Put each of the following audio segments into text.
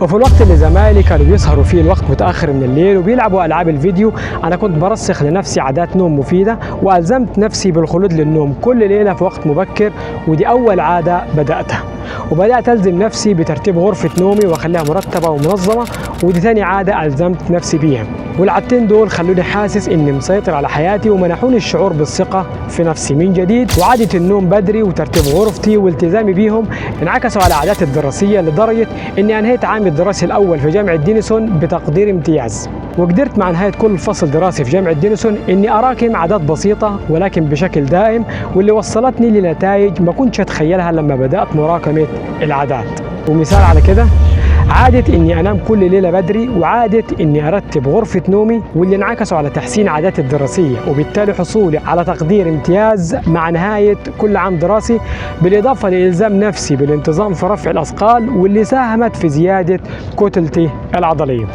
وفي الوقت اللي زمايلي كانوا بيسهروا فيه الوقت متأخر من الليل وبيلعبوا ألعاب الفيديو، أنا كنت برسخ لنفسي عادات نوم مفيدة وألزمت نفسي بالخلود للنوم كل ليلة في وقت مبكر، ودي أول عادة بدأتها. وبدأت ألزم نفسي بترتيب غرفة نومي وأخليها مرتبة ومنظمة، ودي ثاني عادة ألزمت نفسي بيها. والعادتين دول خلوني حاسس إني مسيطر على حياتي ومنحوني الشعور بالثقة في نفسي من جديد. وعادة النوم بدري وترتيب غرفتي والتزامي بيهم انعكسوا على عاداتي الدراسية لدرجة إني أنهيت عامي الدراسي الأول في جامعة دينيسون بتقدير امتياز. وقدرت مع نهاية كل فصل دراسي في جامعة دينيسون إني أراكم عادات بسيطة ولكن بشكل دائم، واللي وصلتني لنتائج ما كنتش أتخيلها لما بدأت مراكمة العادات. ومثال على كده عادة إني أنام كل ليلة بدري، وعادة إني أرتب غرفة نومي، واللي انعكسوا على تحسين عاداتي الدراسية وبالتالي حصولي على تقدير امتياز مع نهاية كل عام دراسي، بالإضافة لإلزام نفسي بالانتظام في رفع الأثقال، واللي ساهمت في زيادة كتلتي العضلية.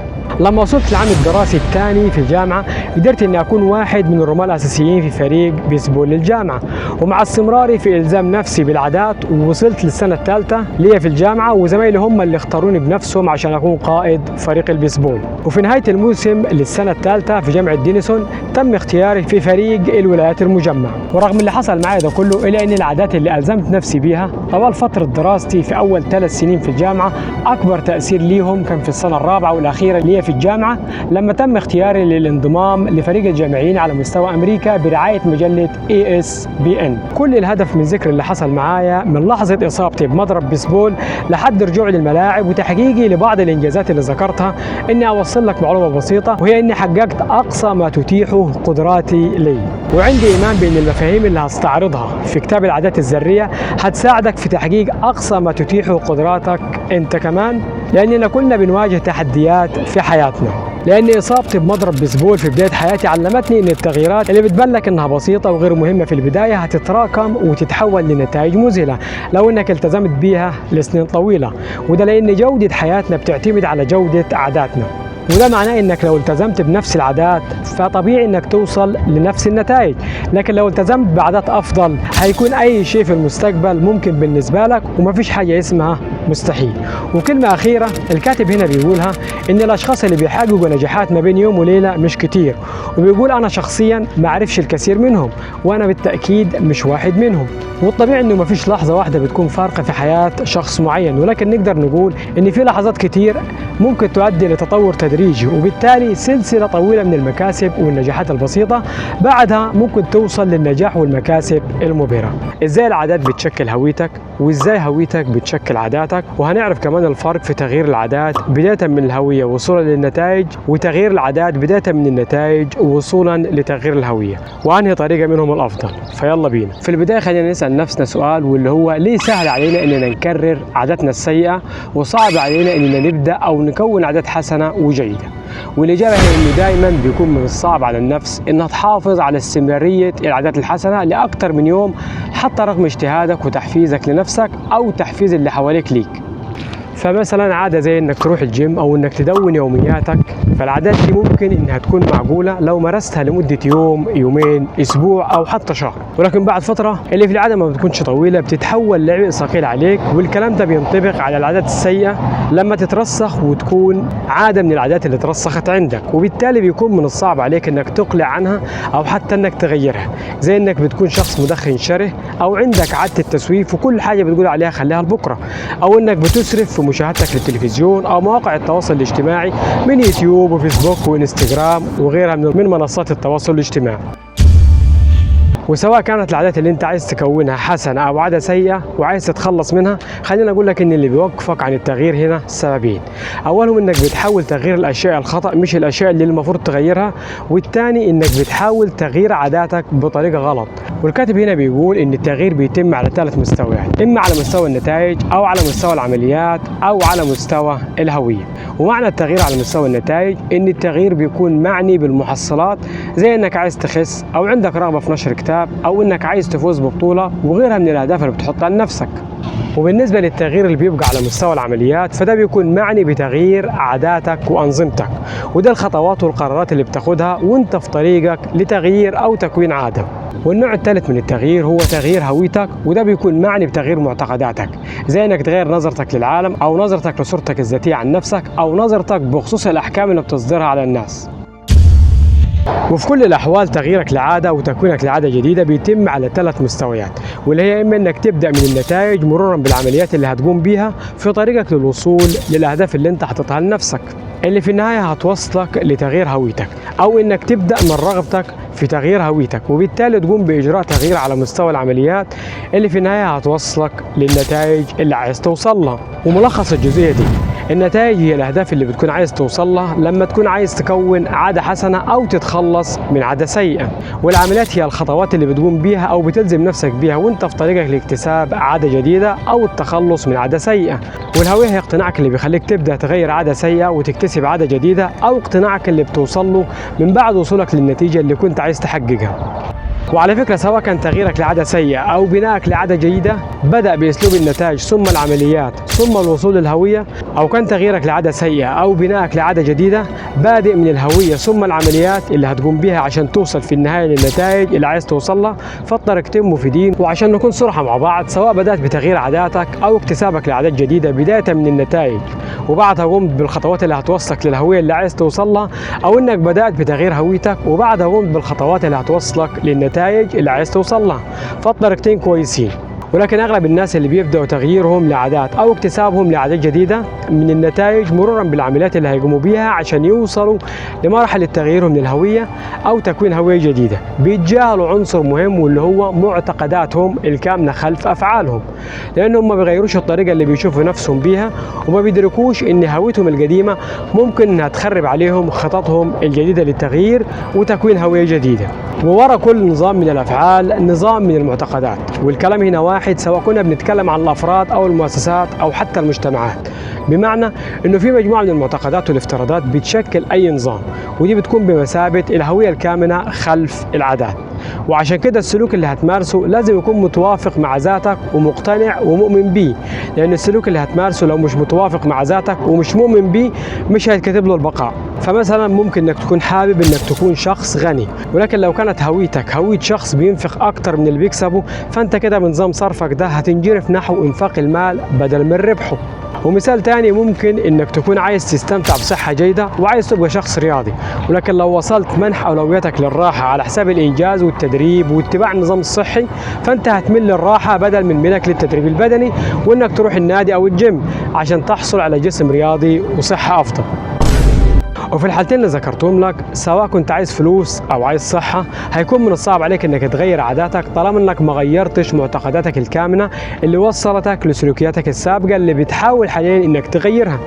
لما وصلت العام الدراسي الثاني في الجامعة قدرت اني اكون واحد من الرماة الاساسيين في فريق بيسبول للجامعة، ومع استمراري في الزام نفسي بالعادات وصلت للسنة الثالثة ليا في الجامعة، وزمايلي هم اللي اختاروني بنفسهم عشان اكون قائد فريق البيسبول. وفي نهاية الموسم للسنة الثالثة في جامعة دينيسون تم اختياري في فريق الولايات المجمع. ورغم اللي حصل معي ده كله الا ان العادات اللي الزمت نفسي بيها طوال فترة دراستي في اول 3 سنين في الجامعة اكبر تأثير ليهم كان في السنة الرابعة والاخيرة ليا في الجامعة، لما تم اختياري للانضمام لفريق الجامعيين على مستوى أمريكا برعاية مجلة ESPN. كل الهدف من ذكر اللي حصل معايا من لحظة إصابتي بمضرب بيسبول لحد رجوعي للملاعب وتحقيقي لبعض الإنجازات اللي ذكرتها، إني أوصل لك معلومة بسيطة، وهي إني حققت أقصى ما تتيحه قدراتي لي. وعندي إيمان بأن المفاهيم اللي هستعرضها في كتاب العادات الذرية هتساعدك في تحقيق أقصى ما تتيحه قدراتك أنت كمان، لأننا كلنا بنواجه تحديات في حياتنا. لأن إصابتي بمضرب بيسبول في بداية حياتي علمتني إن التغييرات اللي بتبان لك إنها بسيطة وغير مهمة في البداية هتتراكم وتتحول لنتائج مذهلة لو إنك التزمت بيها لسنين طويلة. وده لأن جودة حياتنا بتعتمد على جودة عاداتنا، وده معناه انك لو التزمت بنفس العادات فطبيعي انك توصل لنفس النتائج، لكن لو التزمت بعادات افضل هيكون اي شيء في المستقبل ممكن بالنسبة لك، ومفيش حاجة اسمها مستحيل. وكلمة اخيرة الكاتب هنا بيقولها ان الاشخاص اللي بيحققوا نجاحات ما بين يوم وليلة مش كتير، وبيقول انا شخصيا ما اعرفش الكثير منهم، وانا بالتأكيد مش واحد منهم. والطبيعي انه مفيش لحظة واحدة بتكون فارقة في حياة شخص معين، ولكن نقدر نقول ان في لحظات كتير ممكن تؤدي لتطور تدريجي، وبالتالي سلسلة طويلة من المكاسب والنجاحات البسيطة بعدها ممكن توصل للنجاح والمكاسب المبهرة. ازاي العادات بتشكل هويتك، وازاي هويتك بتشكل عاداتك، وهنعرف كمان الفرق في تغيير العادات بداية من الهوية وصولا للنتائج، وتغيير العادات بداية من النتائج وصولا لتغيير الهوية، وانهي طريقة منهم الافضل. فيلا بينا. في البداية خلينا نسأل نفسنا سؤال، واللي هو ليه سهل علينا اننا نكرر عاداتنا السيئة وصعب علينا اننا نبدأ او نكون عادات حسنة وجيدة؟ والإجابة هي إنه دائما بيكون من الصعب على النفس إنها تحافظ على استمرارية العادات الحسنة لأكثر من يوم، حتى رغم اجتهادك وتحفيزك لنفسك أو تحفيز اللي حواليك ليك. فمثلا عادة زي انك تروح الجيم او انك تدون يومياتك، فالعادات دي ممكن انها تكون معقولة لو مارستها لمدة يوم، يومين، اسبوع او حتى شهر، ولكن بعد فترة اللي في العادة ما بتكونش طويلة بتتحول لعبء ثقيل عليك. والكلام ده بينطبق على العادات السيئة لما تترسخ وتكون عادة من العادات اللي ترسخت عندك، وبالتالي بيكون من الصعب عليك انك تقلع عنها او حتى انك تغيرها. زي انك بتكون شخص مدخن شره، او عندك عادة التسويف وكل حاجة بتقول عليها خليها لبكرة، او انك بتسرف في مشاهدتك للتلفزيون او مواقع التواصل الاجتماعي من يوتيوب وفيسبوك وانستغرام وغيرها من منصات التواصل الاجتماعي. وسواء كانت العادات اللي انت عايز تكونها حسنة او عادة سيئة وعايز تتخلص منها، خلينا اقول لك ان اللي بيوقفك عن التغيير هنا سببين. اولهم انك بتحاول تغيير الاشياء الخطأ مش الاشياء اللي المفروض تغيرها، والثاني انك بتحاول تغيير عاداتك بطريقة غلط. والكاتب هنا بيقول ان التغيير بيتم على 3 مستويات، اما على مستوى النتائج او على مستوى العمليات او على مستوى الهوية. ومعنى التغيير على مستوى النتائج ان التغيير بيكون معني بالمحصلات، زي انك عايز تخس او عندك رغبة في نشر كتاب كتاب أو إنك عايز تفوز ببطولة وغيرها من الأهداف اللي بتحطها لنفسك. وبالنسبة للتغيير اللي بيبقى على مستوى العمليات فده بيكون معني بتغيير عاداتك وأنظمتك، وده الخطوات والقرارات اللي بتاخدها وانت في طريقك لتغيير أو تكوين عادة. والنوع الثالث من التغيير هو تغيير هويتك، وده بيكون معني بتغيير معتقداتك، زي انك تغير نظرتك للعالم او نظرتك لصورتك الذاتية عن نفسك او نظرتك بخصوص الأحكام اللي بتصدرها على الناس. وفي كل الأحوال تغييرك لعادة وتكوينك لعادة جديدة بيتم على 3 مستويات، واللي هي إما إنك تبدأ من النتائج مرورا بالعمليات اللي هتقوم بيها في طريقك للوصول للأهداف اللي أنت حاططها لنفسك، اللي في النهاية هتوصلك لتغيير هويتك، أو إنك تبدأ من رغبتك في تغيير هويتك وبالتالي تقوم بإجراء تغيير على مستوى العمليات اللي في النهاية هتوصلك للنتائج اللي عايز توصلها. وملخص الجزئية دي، النتائج هي الأهداف اللي بتكون عايز توصلها لما تكون عايز تكون عادة حسنة أو تتخلص من عادة سيئة، والعمليات هي الخطوات اللي بتقوم بيها أو بتلزم نفسك بيها وانت في طريقك لاكتساب عادة جديدة أو التخلص من عادة سيئة. والهوية هي اقتناعك اللي بيخليك تبدأ تغير عادة سيئة وتكتسب عادة جديدة، أو اقتناعك اللي بتوصل له من بعد وصولك للنتيجة اللي كنت عايز تحققها. وعلى فكرة سواء كان تغييرك لعادة سيئة أو بنائك لعادة جيدة بدأ بأسلوب النتائج ثم العمليات ثم الوصول للهوية، أو كان تغييرك لعادة سيئة أو بنائك لعادة جديدة بادئ من الهوية ثم العمليات اللي هتقوم بيها عشان توصل في النهاية للنتائج اللي عايز توصلها، فالطريقتين مفيدين. وعشان نكون صراحة مع بعض، سواء بدأت بتغيير عاداتك أو اكتسابك لعادات جديدة بداية من النتائج وبعدها قمت بالخطوات اللي هتوصلك للهوية اللي عايز توصلها، أو إنك بدأت بتغيير هويتك وبعدها قمت بالخطوات اللي هتوصلك للنتائج اللي عايز توصلها، فالطريقتين كويسين. ولكن أغلب الناس اللي بيبدأوا تغييرهم لعادات أو اكتسابهم لعادات جديدة من النتائج مرورا بالعمليات اللي هيقوموا بيها عشان يوصلوا لمرحلة تغييرهم للهوية أو تكوين هوية جديدة، بيتجاهلوا عنصر مهم واللي هو معتقداتهم الكامنة خلف أفعالهم، لأنهم ما بيغيروش الطريقة اللي بيشوفوا نفسهم بيها وما بيدركوش إن هويتهم القديمة ممكن إنها تخرب عليهم خططهم الجديدة للتغيير وتكوين هوية جديدة. وورا كل نظام من الأفعال نظام من المعتقدات، والكلام هنا واحد سواء كنا بنتكلم عن الأفراد أو المؤسسات أو حتى المجتمعات، بمعنى إنه في مجموعة من المعتقدات والافتراضات بتشكل أي نظام، ودي بتكون بمثابة الهوية الكامنة خلف العادات. وعشان كده السلوك اللي هتمارسه لازم يكون متوافق مع ذاتك ومقتنع ومؤمن بيه، لأن السلوك اللي هتمارسه لو مش متوافق مع ذاتك ومش مؤمن بيه مش هيتكتب له البقاء. فمثلا ممكن انك تكون حابب انك تكون شخص غني، ولكن لو كانت هويتك هوية شخص بينفق اكتر من اللي بيكسبه، فانت كده بنظام صرفك ده هتنجرف نحو انفاق المال بدل من ربحه. ومثال تاني ممكن انك تكون عايز تستمتع بصحة جيدة وعايز تبقى شخص رياضي، ولكن لو وصلت منح اولوياتك للراحة على حساب الانجاز والتدريب واتباع النظام الصحي، فانت هتميل للراحة بدل من ملك للتدريب البدني وانك تروح النادي او الجيم عشان تحصل على جسم رياضي وصحة افضل. وفي الحالتين اللي ذكرتهم لك سواء كنت عايز فلوس او عايز صحة، هيكون من الصعب عليك انك تغير عاداتك طالما انك ما غيرتش معتقداتك الكامنة اللي وصلتك لسلوكياتك السابقة اللي بتحاول حاليا انك تغيرها،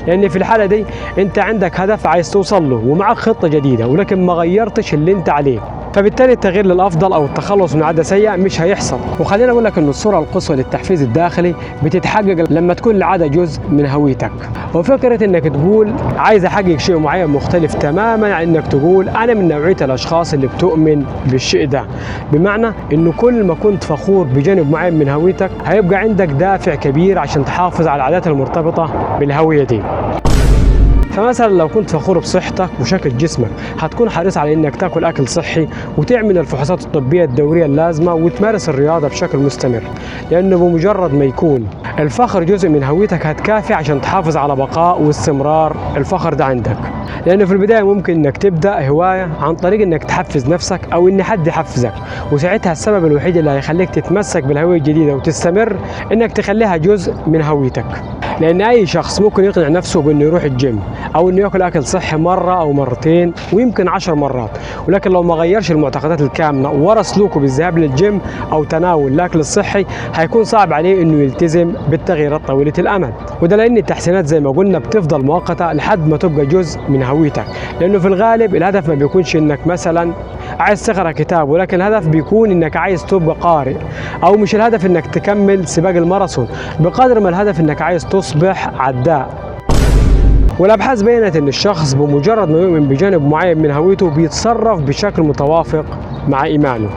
لان في الحالة دي انت عندك هدف عايز توصل له ومعك خطة جديدة ولكن ما غيرتش اللي انت عليه، فبالتالي التغيير للافضل او التخلص من عاده سيئه مش هيحصل. وخلينا اقول لك ان الصوره القصوى للتحفيز الداخلي بتتحقق لما تكون العاده جزء من هويتك، وفكره انك تقول عايز احقق شيء معين مختلف تماما عن انك تقول انا من نوعيه الاشخاص اللي بتؤمن بالشيء ده، بمعنى انه كل ما كنت فخور بجانب معين من هويتك هيبقى عندك دافع كبير عشان تحافظ على العادات المرتبطه بالهويه دي. فمثلا لو كنت فخور بصحتك وشكل جسمك هتكون حريص على انك تاكل اكل صحي وتعمل الفحوصات الطبيه الدوريه اللازمه وتمارس الرياضه بشكل مستمر، لانه بمجرد ما يكون الفخر جزء من هويتك هتكافي عشان تحافظ على بقاء واستمرار الفخر ده عندك. لانه في البدايه ممكن انك تبدا هوايه عن طريق انك تحفز نفسك او ان حد يحفزك، وساعتها السبب الوحيد اللي هيخليك تتمسك بالهويه الجديده وتستمر انك تخليها جزء من هويتك. لان اي شخص ممكن يقنع نفسه بانه يروح الجيم او انه ياكل اكل صحي مره او مرتين ويمكن 10 مرات، ولكن لو ما غيرش المعتقدات الكامنه ورا سلوكه بالذهاب للجيم او تناول الاكل الصحي هيكون صعب عليه انه يلتزم بالتغييرات طويله الامد. وده لان التحسينات زي ما قلنا بتفضل مؤقته لحد ما تبقى جزء من هويتك، لانه في الغالب الهدف ما بيكونش انك مثلا عايز تقرا كتاب، ولكن الهدف بيكون انك عايز تبقى قارئ، او مش الهدف انك تكمل سباق الماراثون بقدر ما الهدف انك عايز تصبح عداء. والابحاث بينت ان الشخص بمجرد ما يؤمن بجانب معين من هويته بيتصرف بشكل متوافق مع ايمانه.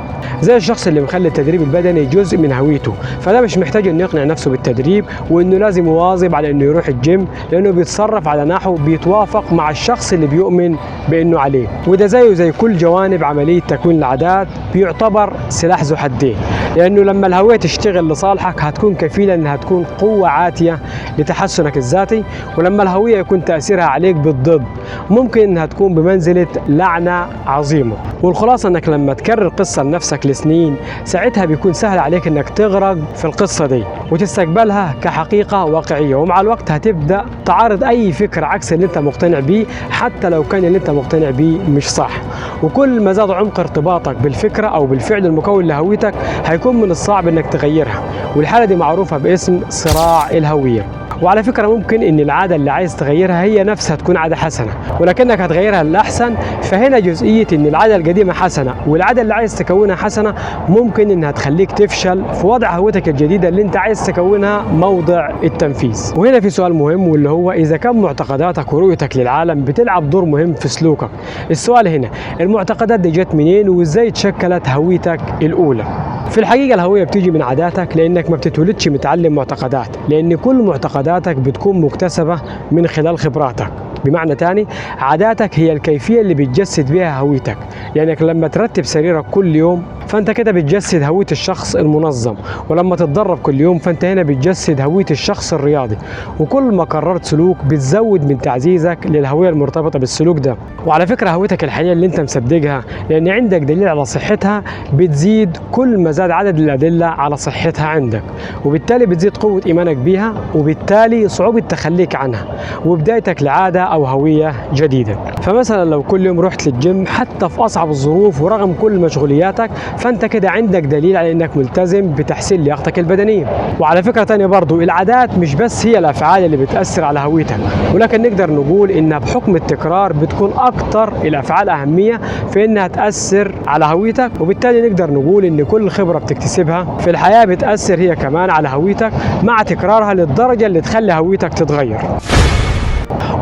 زي الشخص اللي مخلي التدريب البدني جزء من هويته، فده مش محتاج انه يقنع نفسه بالتدريب وانه لازم يواظب على انه يروح الجيم، لانه بيتصرف على نحو بيتوافق مع الشخص اللي بيؤمن بانه عليه. وده زيه زي كل جوانب عمليه تكوين العادات، بيعتبر سلاح ذو حدين، لانه لما الهويه تشتغل لصالحك هتكون كفيله انها تكون قوه عاتيه لتحسنك الذاتي، ولما الهويه يكون تاثيرها عليك بالضد ممكن انها تكون بمنزله لعنه عظيمه. والخلاصه انك لما تكرر قصه لنفسك لسنين ساعتها بيكون سهل عليك انك تغرق في القصه دي وتستقبلها كحقيقه واقعيه، ومع الوقت هتبدا تعارض اي فكره عكس اللي انت مقتنع بيه حتى لو كان اللي انت مقتنع بيه مش صح. وكل ما زاد عمق ارتباطك بالفكره او بالفعل المكون لهويتك هيكون من الصعب انك تغيرها، والحاله دي معروفه باسم صراع الهويه. وعلى فكرة ممكن ان العادة اللي عايز تغيرها هي نفسها تكون عادة حسنة، ولكنك هتغيرها للأحسن، فهنا جزئية ان العادة القديمة حسنة والعادة اللي عايز تكونها حسنة ممكن انها تخليك تفشل في وضع هويتك الجديدة اللي انت عايز تكونها موضع التنفيذ. وهنا في سؤال مهم، واللي هو اذا كان معتقداتك ورؤيتك للعالم بتلعب دور مهم في سلوكك. السؤال هنا، المعتقدات دي جت منين وازاي تشكلت هويتك الأولى؟ في الحقيقة الهوية بتيجي من عاداتك، لأنك ما بتتولدش متعلم معتقدات، لأن كل معتقداتك بتكون مكتسبة من خلال خبراتك. بمعنى تاني، عاداتك هي الكيفية اللي بتجسد بها هويتك، يعني لما ترتب سريرك كل يوم فانت كده بتجسد هوية الشخص المنظم، ولما تتدرب كل يوم فانت هنا بتجسد هوية الشخص الرياضي، وكل ما قررت سلوك بتزود من تعزيزك للهوية المرتبطة بالسلوك ده. وعلى فكرة هويتك الحالية اللي انت مصدقها لان عندك دليل على صحتها بتزيد كل ما زاد عدد الأدلة على صحتها عندك، وبالتالي بتزيد قوة إيمانك بيها، وبالتالي صعوبة تخليك عنها وبدايتك لعادة أو هوية جديدة. فمثلا لو كل يوم رحت للجيم حتى في أصعب الظروف ورغم كل مشغولياتك فانت كده عندك دليل على انك ملتزم بتحسين لياقتك البدنيه. وعلى فكره تانية برضو، العادات مش بس هي الافعال اللي بتاثر على هويتك، ولكن نقدر نقول انها بحكم التكرار بتكون اكتر الافعال اهميه في انها تاثر على هويتك، وبالتالي نقدر نقول ان كل خبره بتكتسبها في الحياه بتاثر هي كمان على هويتك مع تكرارها للدرجه اللي تخلي هويتك تتغير.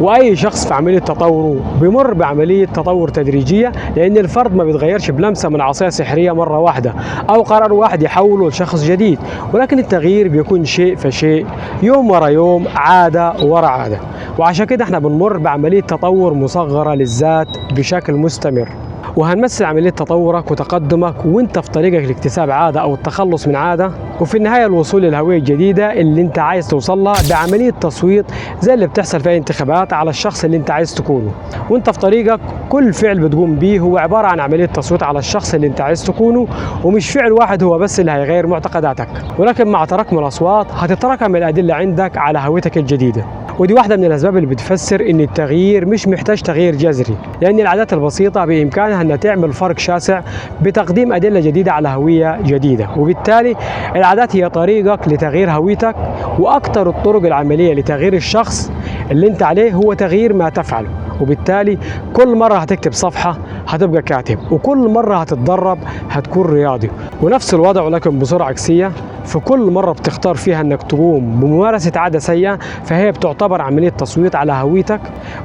واي شخص في عمليه تطوره بيمر بعمليه تطور تدريجيه، لان الفرد ما بيتغيرش بلمسه من عصايه سحريه مره واحده او قرار واحد يحوله لشخص جديد، ولكن التغيير بيكون شيء فشيء، يوم ورا يوم، عاده ورا عاده. وعشان كده احنا بنمر بعمليه تطور مصغره للذات بشكل مستمر، وهنمثل عملية تطورك وتقدمك وانت في طريقك لاكتساب عادة او التخلص من عادة، وفي النهاية الوصول للهوية الجديدة اللي انت عايز توصلها بعملية تصويت زي اللي بتحصل في انتخابات على الشخص اللي انت عايز تكونه. وانت في طريقك كل فعل بتقوم بيه هو عبارة عن عملية تصويت على الشخص اللي انت عايز تكونه، ومش فعل واحد هو بس اللي هيغير معتقداتك، ولكن مع تراكم الأصوات هتتراكم الأدلة عندك على هويتك الجديدة. ودي واحدة من الأسباب اللي بتفسر إن التغيير مش محتاج تغيير جذري، لأن العادات البسيطة بإمكانها أنها تعمل فرق شاسع بتقديم أدلة جديدة على هوية جديدة. وبالتالي العادات هي طريقك لتغيير هويتك، وأكثر الطرق العملية لتغيير الشخص اللي أنت عليه هو تغيير ما تفعله. وبالتالي كل مرة هتكتب صفحة هتبقى كاتب، وكل مرة هتتدرب هتكون رياضي، ونفس الوضع ولكن بصورة عكسية. في كل مرة بتختار فيها انك تقوم بممارسة عادة سيئة فهي بتعتبر عملية تصويت على هويتك.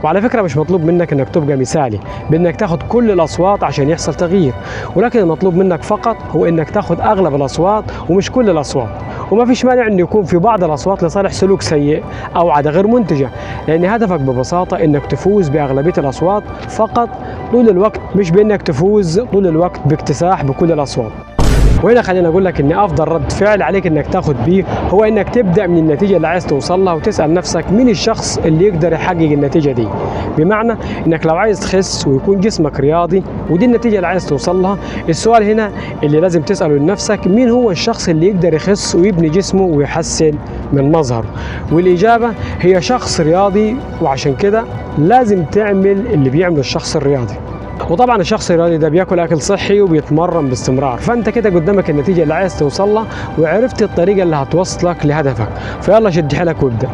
وعلى فكرة مش مطلوب منك انك تبقى مثالي بانك تاخد كل الاصوات عشان يحصل تغيير، ولكن المطلوب منك فقط هو انك تاخد اغلب الاصوات ومش كل الاصوات. وما فيش مانع ان يكون في بعض الاصوات لصالح سلوك سيء او عادة غير منتجة، لان هدفك ببساطة انك تفوز باغلبية الاصوات فقط طول الوقت، مش بانك تفوز طول الوقت باكتساح بكل الاصوات. وهنا خلينا اقول لك ان افضل رد فعل عليك انك تاخد بيه هو انك تبدا من النتيجه اللي عايز توصل لها، وتسال نفسك مين الشخص اللي يقدر يحقق النتيجه دي. بمعنى انك لو عايز تخس ويكون جسمك رياضي ودي النتيجه اللي عايز توصل لها، السؤال هنا اللي لازم تساله لنفسك مين هو الشخص اللي يقدر يخس ويبني جسمه ويحسن من مظهره. والاجابه هي شخص رياضي، وعشان كده لازم تعمل اللي بيعمله الشخص الرياضي. وطبعا الشخص الرياضي ده بياكل اكل صحي وبيتمرن باستمرار، فانت كده قدامك النتيجه اللي عايز توصل لها وعرفت الطريقه اللي هتوصلك لهدفك، فيلا شد حيلك وابدا.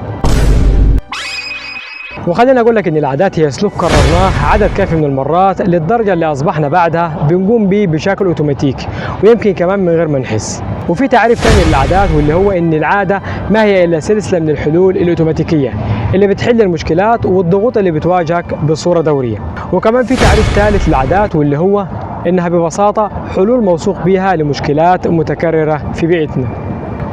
وخلينا اقول لك ان العادات هي سلوك قررناه عدد كافي من المرات للدرجه اللي اصبحنا بعدها بنقوم بيه بشكل اوتوماتيكي، ويمكن كمان من غير ما نحس. وفي تعريف ثاني للعادات واللي هو ان العاده ما هي الا سلسله من الحلول الاوتوماتيكيه اللي بتحل المشكلات والضغوط اللي بتواجهك بصوره دوريه. وكمان في تعريف ثالث للعادات واللي هو إنها ببساطة حلول موثوق بها لمشكلات متكررة في بيئتنا.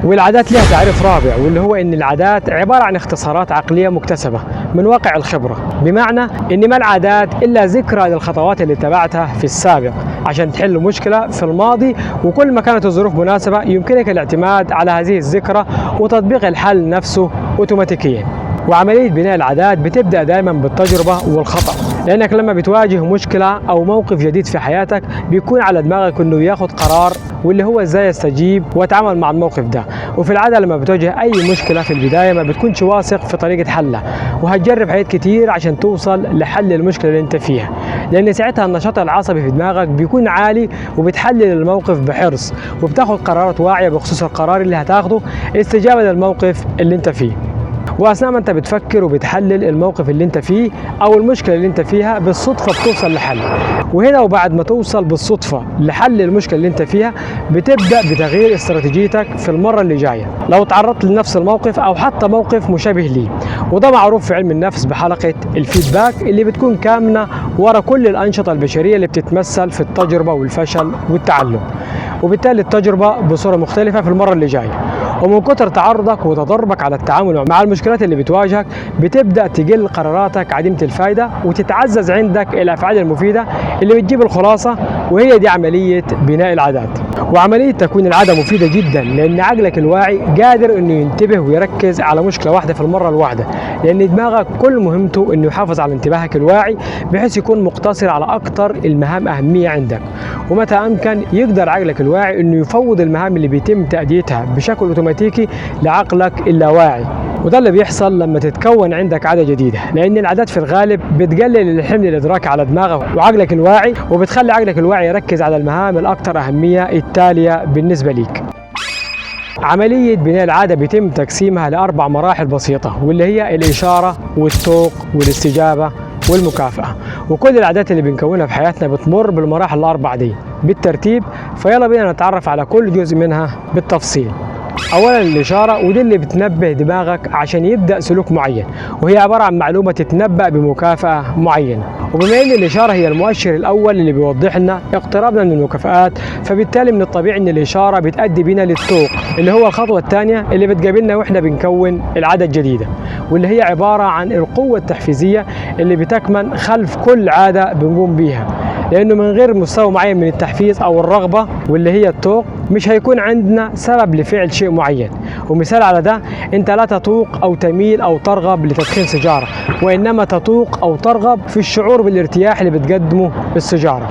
والعادات لها تعريف رابع، واللي هو ان العادات عباره عن اختصارات عقليه مكتسبه من واقع الخبره، بمعنى ان ما العادات الا ذكرى للخطوات اللي اتبعتها في السابق عشان تحل مشكله في الماضي، وكل ما كانت الظروف مناسبه يمكنك الاعتماد على هذه الذكرى وتطبيق الحل نفسه اوتوماتيكيا. وعمليه بناء العادات بتبدا دائما بالتجربه والخطا، لانك لما بتواجه مشكله او موقف جديد في حياتك بيكون على دماغك انه ياخد قرار، واللي هو ازاي يستجيب ويتعامل مع الموقف ده. وفي العاده لما بتواجه اي مشكله في البدايه ما بتكونش واثق في طريقه حلها، وهتجرب حاجات كتير عشان توصل لحل المشكله اللي انت فيها، لان ساعتها النشاط العصبي في دماغك بيكون عالي وبتحلل الموقف بحرص، وبتاخد قرارات واعيه بخصوص القرار اللي هتاخده استجابه للموقف اللي انت فيه. واثناء ما انت بتفكر وبتحلل الموقف اللي انت فيه او المشكله اللي انت فيها بالصدفه بتوصل لحل. وهنا وبعد ما توصل بالصدفه لحل المشكله اللي انت فيها بتبدا بتغيير استراتيجيتك في المره اللي جايه لو تعرضت لنفس الموقف او حتى موقف مشابه ليه. وده معروف في علم النفس بحلقه الفيدباك اللي بتكون كامنه ورا كل الانشطه البشريه اللي بتتمثل في التجربه والفشل والتعلم. وبالتالي التجربه بصوره مختلفه في المره اللي جايه، ومن كتر تعرضك وتدربك على التعامل مع المشكلات اللي بتواجهك بتبدا تقل قراراتك عديمه الفائده وتتعزز عندك الافعال المفيده اللي بتجيب الخلاصه، وهي دي عمليه بناء العادات. وعمليه تكوين العاده مفيده جدا لان عقلك الواعي قادر انه ينتبه ويركز على مشكله واحده في المره الواحده، لان دماغك كل مهمته انه يحافظ على انتباهك الواعي بحيث يكون مقتصر على اكثر المهام اهميه عندك. ومتى امكن يقدر عقلك الواعي انه يفوض المهام اللي بيتم تاديتها بشكل اوتوماتيكي لعقلك اللاواعي. وده اللي بيحصل لما تتكون عندك عاده جديده، لان العادات في الغالب بتقلل الحمل الادراكي على دماغك وعقلك الواعي، وبتخلي عقلك الواعي يركز على المهام الاكثر اهميه التاليه بالنسبه ليك. عملية بناء العادة بيتم تقسيمها لأربع مراحل بسيطة، واللي هي الإشارة والتوق والاستجابة والمكافأة. وكل العادات اللي بنكونها في حياتنا بتمر بالمراحل الأربع دي بالترتيب، فيلا بينا نتعرف على كل جزء منها بالتفصيل. اولا الاشاره، ودي اللي بتنبه دماغك عشان يبدا سلوك معين، وهي عباره عن معلومه تتنبأ بمكافاه معينه. وبما ان الاشاره هي المؤشر الاول اللي بيوضح لنا اقترابنا من المكافآت، فبالتالي من الطبيعي ان الاشاره بتؤدي بينا للتوق اللي هو الخطوه الثانيه اللي بتقابلنا واحنا بنكون العاده الجديده، واللي هي عباره عن القوه التحفيزيه اللي بتكمن خلف كل عاده بنقوم بيها، لانه من غير مستوى معين من التحفيز او الرغبه واللي هي التوق مش هيكون عندنا سبب لفعل شيء معين. ومثال على ده، انت لا تتوق او تميل او ترغب لتدخين سيجاره، وانما تتوق او ترغب في الشعور بالارتياح اللي بتقدمه السيجاره.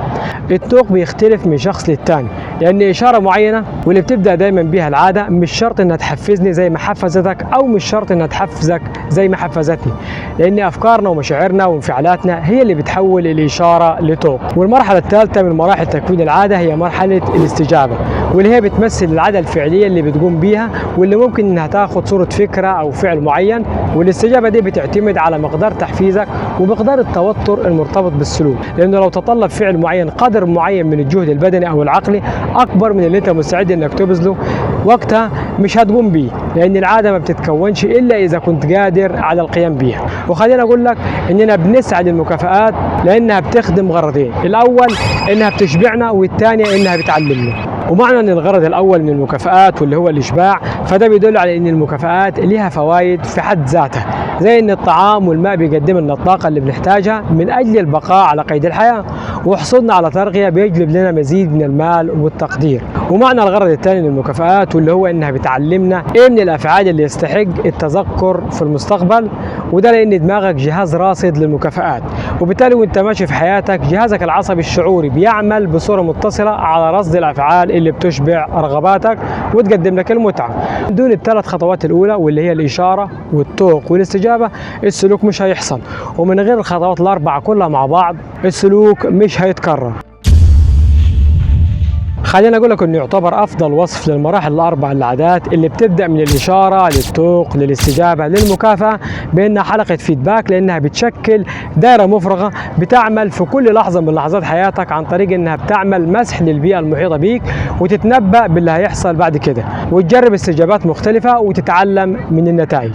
التوق بيختلف من شخص للتاني، لان اشاره معينه واللي بتبدا دايما بيها العاده مش شرط انها تحفزني زي ما حفزتك، او مش شرط انها تحفزك زي ما حفزتني، لان افكارنا ومشاعرنا وانفعالاتنا هي اللي بتحول الاشاره لتوق. والمرحله الثالثه من مراحل تكوين العاده هي مرحله الاستجابه، واللي هي بتمثل العاده الفعليه اللي بتقوم بيها، واللي ممكن انها تاخد صوره فكره او فعل معين. والاستجابه دي بتعتمد على مقدار تحفيزك ومقدار التوتر المرتبط بالسلوك، لانه لو تطلب فعل معين قدر معين من الجهد البدني او العقلي اكبر من اللي انت مستعد انك تبذله، وقتها مش هتقوم بيه، لان العاده ما بتتكونش الا اذا كنت قادر على القيام بيها. وخلينا اقول لك اننا بنسعى للمكافآت لانها بتخدم غرضين، الاول انها بتشبعنا، والثانيه انها بتعلمنا. ومعنى ان الغرض الاول من المكافآت واللي هو الاشباع، فده بيدل على ان المكافآت لها فوائد في حد ذاتها، زي ان الطعام والماء بيقدم لنا الطاقه اللي بنحتاجها من اجل البقاء على قيد الحياه، وحصولنا على ترقيه بيجلب لنا مزيد من المال والتقدير. ومعنى الغرض الثاني من المكافآت واللي هو انها بتعلمنا ايه من الافعال اللي يستحق التذكر في المستقبل، وده لان دماغك جهاز راصد للمكافآت، وبالتالي وانت ماشي في حياتك جهازك العصبي الشعوري بيعمل بصوره متصله على رصد الافعال اللي بتشبع رغباتك وتقدم لك المتعه. دون الثلاث خطوات الاولى واللي هي الاشاره والتوق والاستجابه السلوك مش هيحصل، ومن غير الخطوات الاربعه كلها مع بعض السلوك مش هيتكرر. خلينا اقول لك انه يعتبر افضل وصف للمراحل الاربع للعادات اللي بتبدا من الاشاره للتوق للاستجابه للمكافاه بانها حلقه فيدباك، لانها بتشكل دائره مفرغه بتعمل في كل لحظه من لحظات حياتك عن طريق انها بتعمل مسح للبيئه المحيطه بيك وتتنبأ باللي هيحصل بعد كده وتجرب استجابات مختلفه وتتعلم من النتائج.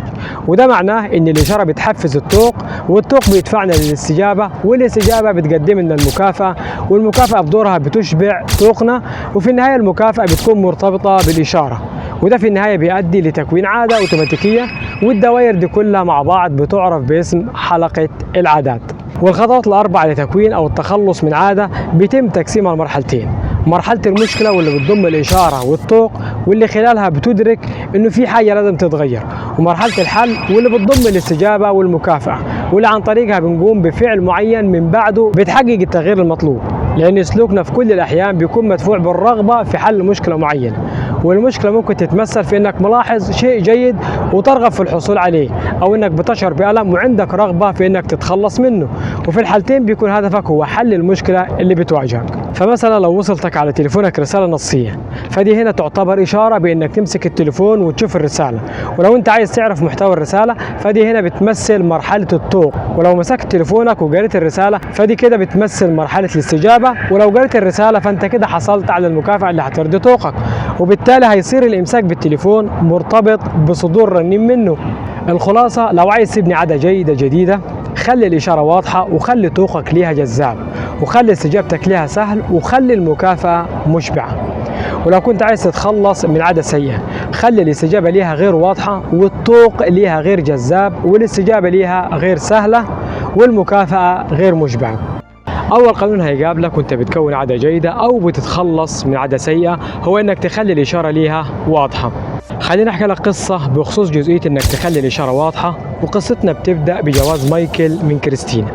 وده معناه ان الاشاره بتحفز التوق، والتوق بيدفعنا للاستجابه، والاستجابه بتقدم لنا المكافاه، والمكافاه بدورها بتشبع توقنا، وفي النهايه المكافاه بتكون مرتبطه بالاشاره، وده في النهايه بيؤدي لتكوين عاده اوتوماتيكيه، والدوائر دي كلها مع بعض بتعرف باسم حلقه العادات. والخطوات الاربعه لتكوين او التخلص من عاده بيتم تقسيمها لمرحلتين: مرحله المشكله واللي بتضم الاشاره والتوق واللي خلالها بتدرك انه في حاجه لازم تتغير، ومرحله الحل واللي بتضم الاستجابه والمكافاه واللي عن طريقها بنقوم بفعل معين من بعده بتحقق التغيير المطلوب، لان سلوكنا في كل الاحيان بيكون مدفوع بالرغبه في حل مشكله معينه، والمشكله ممكن تتمثل في انك ملاحظ شيء جيد وترغب في الحصول عليه، او انك بتشعر بألم وعندك رغبه في انك تتخلص منه، وفي الحالتين بيكون هدفك هو حل المشكله اللي بتواجهك. فمثلا لو وصلتك على تليفونك رساله نصيه، فدي هنا تعتبر اشاره بانك تمسك التليفون وتشوف الرساله، ولو انت عايز تعرف محتوى الرساله فدي هنا بتمثل مرحله التوق، ولو مسكت تليفونك وقريت الرساله فدي كده بتمثل مرحله الاستجابه، ولو قريت الرساله فانت كده حصلت على المكافاه اللي هترضي توقك، وبالتالي هيصير الامساك بالتليفون مرتبط بصدور رنين منه. الخلاصه، لو عايز تبني عاده جيده جديده، خلي الاشاره واضحه، وخلي توقك ليها جذاب، وخلي استجابتك ليها سهل، وخلي المكافاه مشبعه. ولو كنت عايز تتخلص من عاده سيئه، خلي الاستجابه ليها غير واضحه، والتوق ليها غير جذاب، والاستجابه ليها غير سهله، والمكافاه غير مشبعه. اول قانون هيقابلك وانت بتكون عاده جيده او بتتخلص من عاده سيئه هو انك تخلي الاشاره ليها واضحه. خليني احكي لك قصه بخصوص جزئيه انك تخلي الاشاره واضحه، وقصتنا بتبدا بجواز مايكل من كريستينا،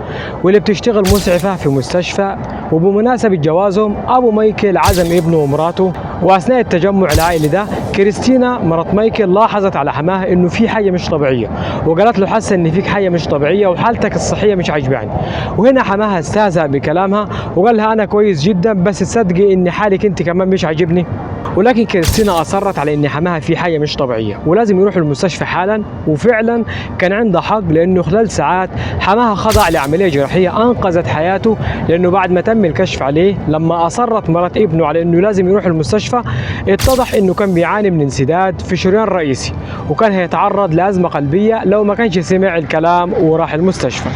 واللي بتشتغل مسعفه في مستشفى، وبمناسبه جوازهم ابو مايكل عزم ابنه ومراته، واثناء التجمع العائلي ده كريستينا مرات مايكل لاحظت على حماها انه في حاجه مش طبيعيه، وقالت له حاسه ان فيك حاجه مش طبيعيه وحالتك الصحيه مش عجباني. وهنا حماها استهزأ بكلامها وقال لها انا كويس جدا، بس تصدقي ان حالك انت كمان مش عاجبني. ولكن كريستينا اصرت على ان حماها في حاجه مش طبيعيه ولازم يروح المستشفى حالا، وفعلا كان عندها حق، لانه خلال ساعات حماها خضع لعمليه جراحيه انقذت حياته، لانه بعد ما تم الكشف عليه لما اصرت مرات ابنه على انه لازم يروح المستشفى اتضح انه كان بيعاني من انسداد في شريان رئيسي، وكان هيتعرض لازمه قلبيه لو ما كانش سمع الكلام وراح المستشفى.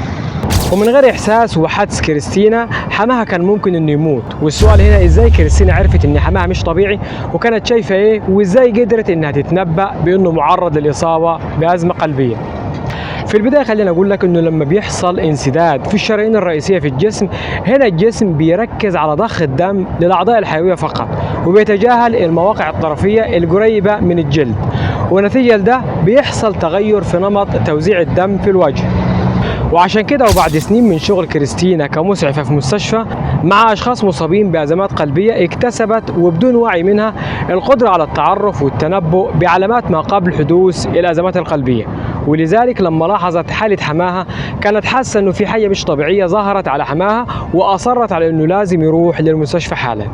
ومن غير احساس وحدس كريستينا حماها كان ممكن انه يموت. والسؤال هنا ازاي كريستينا عرفت ان حماها مش طبيعي وكانت شايفه ايه، وازاي قدرت انها تتنبأ بانه معرض للاصابه بازمه قلبيه. في البداية خلينا أقول لك إنه لما بيحصل انسداد في الشرايين الرئيسية في الجسم، هنا الجسم بيركز على ضخ الدم للأعضاء الحيوية فقط، وبيتجاهل المواقع الطرفية القريبة من الجلد، ونتيجة لده بيحصل تغير في نمط توزيع الدم في الوجه. وعشان كده وبعد سنين من شغل كريستينا كمسعفة في مستشفى مع أشخاص مصابين بأزمات قلبية، اكتسبت وبدون وعي منها القدرة على التعرف والتنبؤ بعلامات ما قبل حدوث الأزمات القلبية. ولذلك لما لاحظت حالة حماها كانت حاسة إنه في حاجة مش طبيعية ظهرت على حماها، وأصرت على إنه لازم يروح للمستشفى حالا.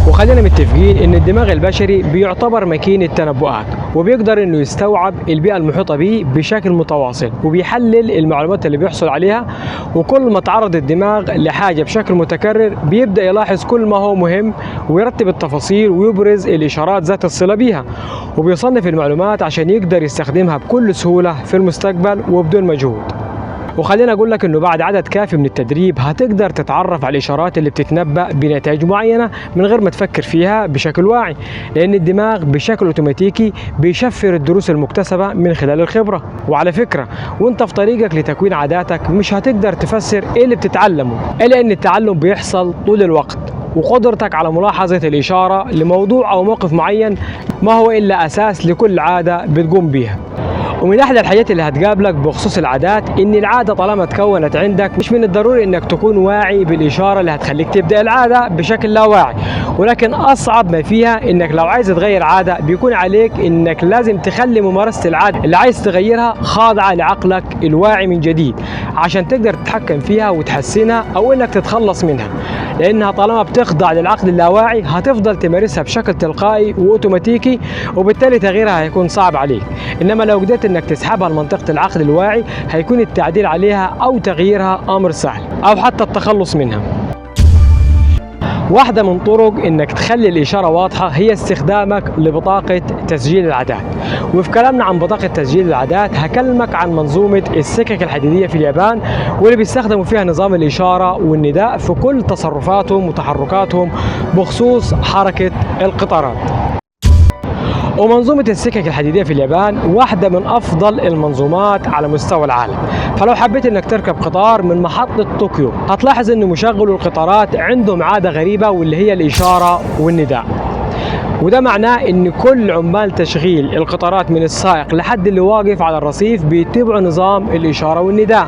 وخلينا متفقين ان الدماغ البشري بيعتبر ماكينة تنبؤات، وبيقدر انه يستوعب البيئة المحيطة به بشكل متواصل، وبيحلل المعلومات اللي بيحصل عليها، وكل ما تعرض الدماغ لحاجة بشكل متكرر بيبدأ يلاحظ كل ما هو مهم ويرتب التفاصيل ويبرز الإشارات ذات الصلة بيها، وبيصنف المعلومات عشان يقدر يستخدمها بكل سهولة في المستقبل وبدون مجهود. وخلينا اقول لك انه بعد عدد كافي من التدريب هتقدر تتعرف على الاشارات اللي بتتنبأ بنتائج معينه من غير ما تفكر فيها بشكل واعي، لان الدماغ بشكل اوتوماتيكي بيشفر الدروس المكتسبه من خلال الخبره. وعلى فكره وانت في طريقك لتكوين عاداتك مش هتقدر تفسر ايه اللي بتتعلمه، الا ان التعلم بيحصل طول الوقت، وقدرتك على ملاحظه الاشاره لموضوع او موقف معين ما هو الا اساس لكل عاده بتقوم بيها. ومن احلى الحاجات اللي هتقابلك بخصوص العادات ان العاده طالما تكونت عندك مش من الضروري انك تكون واعي بالاشاره اللي هتخليك تبدا العاده بشكل لا واعي، ولكن اصعب ما فيها انك لو عايز تغير عاده بيكون عليك انك لازم تخلي ممارسه العاده اللي عايز تغيرها خاضعه لعقلك الواعي من جديد عشان تقدر تتحكم فيها وتحسنها او انك تتخلص منها. لانها طالما بتخضع للعقل اللاواعي هتفضل تمارسها بشكل تلقائي واوتوماتيكي، وبالتالي تغييرها هيكون صعب عليك. انما لو قدرت انك تسحبها لمنطقه العقل الواعي هيكون التعديل عليها او تغييرها امر سهل، او حتى التخلص منها. واحدة من طرق انك تخلي الاشارة واضحة هي استخدامك لبطاقة تسجيل العادات. وفي كلامنا عن بطاقة تسجيل العادات هكلمك عن منظومة السكك الحديدية في اليابان، واللي بيستخدموا فيها نظام الاشارة والنداء في كل تصرفاتهم وتحركاتهم بخصوص حركة القطارات. ومنظومة السكك الحديدية في اليابان واحدة من أفضل المنظومات على مستوى العالم. فلو حبيت إنك تركب قطار من محطة طوكيو هتلاحظ إن مشغلو القطارات عندهم عادة غريبة، واللي هي الإشارة والنداء. وده معناه ان كل عمال تشغيل القطارات من السائق لحد اللي واقف على الرصيف بيتبعوا نظام الاشاره والنداء.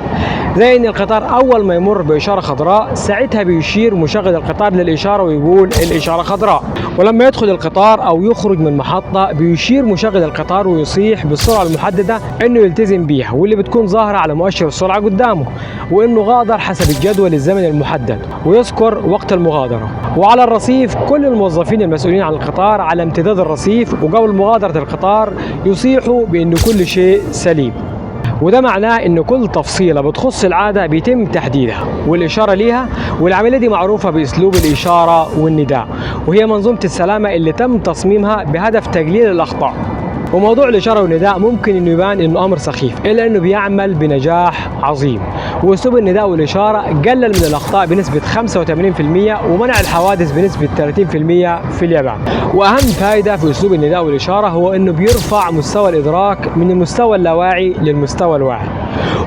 زي ان القطار اول ما يمر باشاره خضراء ساعتها بيشير مشغل القطار للاشاره ويقول الاشاره خضراء، ولما يدخل القطار او يخرج من محطه بيشير مشغل القطار ويصيح بالسرعه المحدده انه يلتزم بيها، واللي بتكون ظاهره على مؤشر السرعه قدامه، وانه غادر حسب الجدول الزمني المحدد، ويذكر وقت المغادره. وعلى الرصيف كل الموظفين المسؤولين عن القطار على امتداد الرصيف وقبل مغادرة القطار يصيحوا بأن كل شيء سليم. وده معناه ان كل تفصيلة بتخص العادة بيتم تحديدها والإشارة ليها، والعملية دي معروفة بأسلوب الإشارة والنداء، وهي منظومة السلامة اللي تم تصميمها بهدف تقليل الأخطاء. وموضوع الإشارة والنداء ممكن إنه يبان إنه أمر سخيف، إلا إنه بيعمل بنجاح عظيم. وأسلوب النداء والإشارة قلل من الأخطاء بنسبة 85% ومنع الحوادث بنسبة 30% في اليابان. وأهم فائدة في أسلوب النداء والإشارة هو إنه بيرفع مستوى الإدراك من المستوى اللاواعي للمستوى الواعي.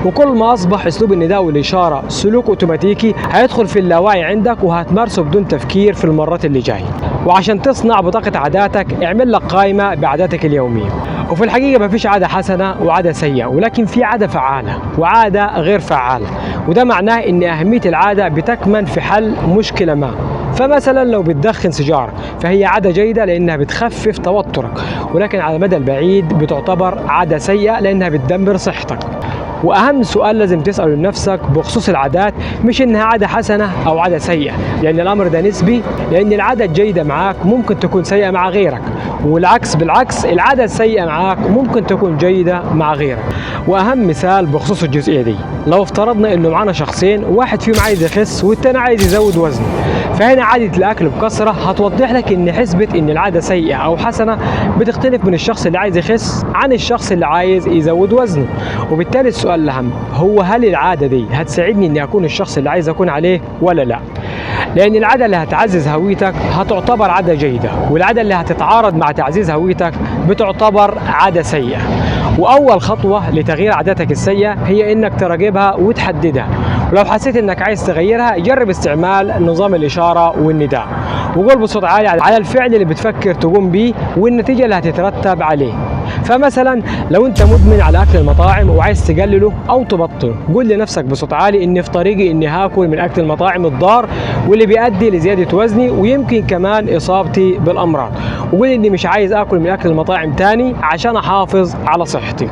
وكل ما أصبح أسلوب النداء والإشارة سلوك أوتوماتيكي هيدخل في اللاواعي عندك وهتمارسه بدون تفكير في المرات اللي جاي. وعشان تصنع بطاقة عاداتك اعمل لك قائمة بعاداتك اليومية. وفي الحقيقة ما فيش عادة حسنة وعادة سيئة، ولكن في عادة فعالة وعادة غير فعالة. وده معناه ان اهمية العادة بتكمن في حل مشكلة ما. فمثلا لو بتدخن سيجارة فهي عادة جيدة لانها بتخفف توترك، ولكن على المدى البعيد بتعتبر عادة سيئة لانها بتدمر صحتك. واهم سؤال لازم تسأله لنفسك بخصوص العادات مش انها عادة حسنة او عادة سيئة، لان الامر ده نسبي، لان العادة الجيدة معاك ممكن تكون سيئة مع غيرك، والعكس بالعكس العادة السيئة معاك ممكن تكون جيدة مع غيرك. واهم مثال بخصوص الجزئية دي، لو افترضنا انه معنا شخصين، واحد فيهم عايز يخس والتاني عايز يزود وزنه، فهنا عادة الاكل بكثرة هتوضح لك ان حسبة ان العادة سيئة او حسنة بتختلف من الشخص اللي عايز يخس عن الشخص اللي عايز يزود وزنه. وبالتالي السؤال الأهم هو هل العادة دي هتساعدني اني اكون الشخص اللي عايز اكون عليه ولا لا؟ لان العادة اللي هتعزز هويتك هتعتبر عادة جيدة، والعادة اللي هتتعارض مع تعزيز هويتك بتعتبر عادة سيئة. واول خطوة لتغيير عاداتك السيئة هي انك تراقبها وتحددها، ولو حسيت انك عايز تغيرها جرب استعمال نظام الاشارة والنداء، وقول بصوت عالي على الفعل اللي بتفكر تقوم بيه والنتيجة اللي هتترتب عليه. فمثلا لو انت مدمن على اكل المطاعم وعايز تقلله او تبطله، قول لنفسك بصوت عالي اني في طريقي اني هاكل من اكل المطاعم الضار واللي بيؤدي لزيادة وزني ويمكن كمان اصابتي بالامراض، وقول اني مش عايز اكل من اكل المطاعم تاني عشان احافظ على صحتي.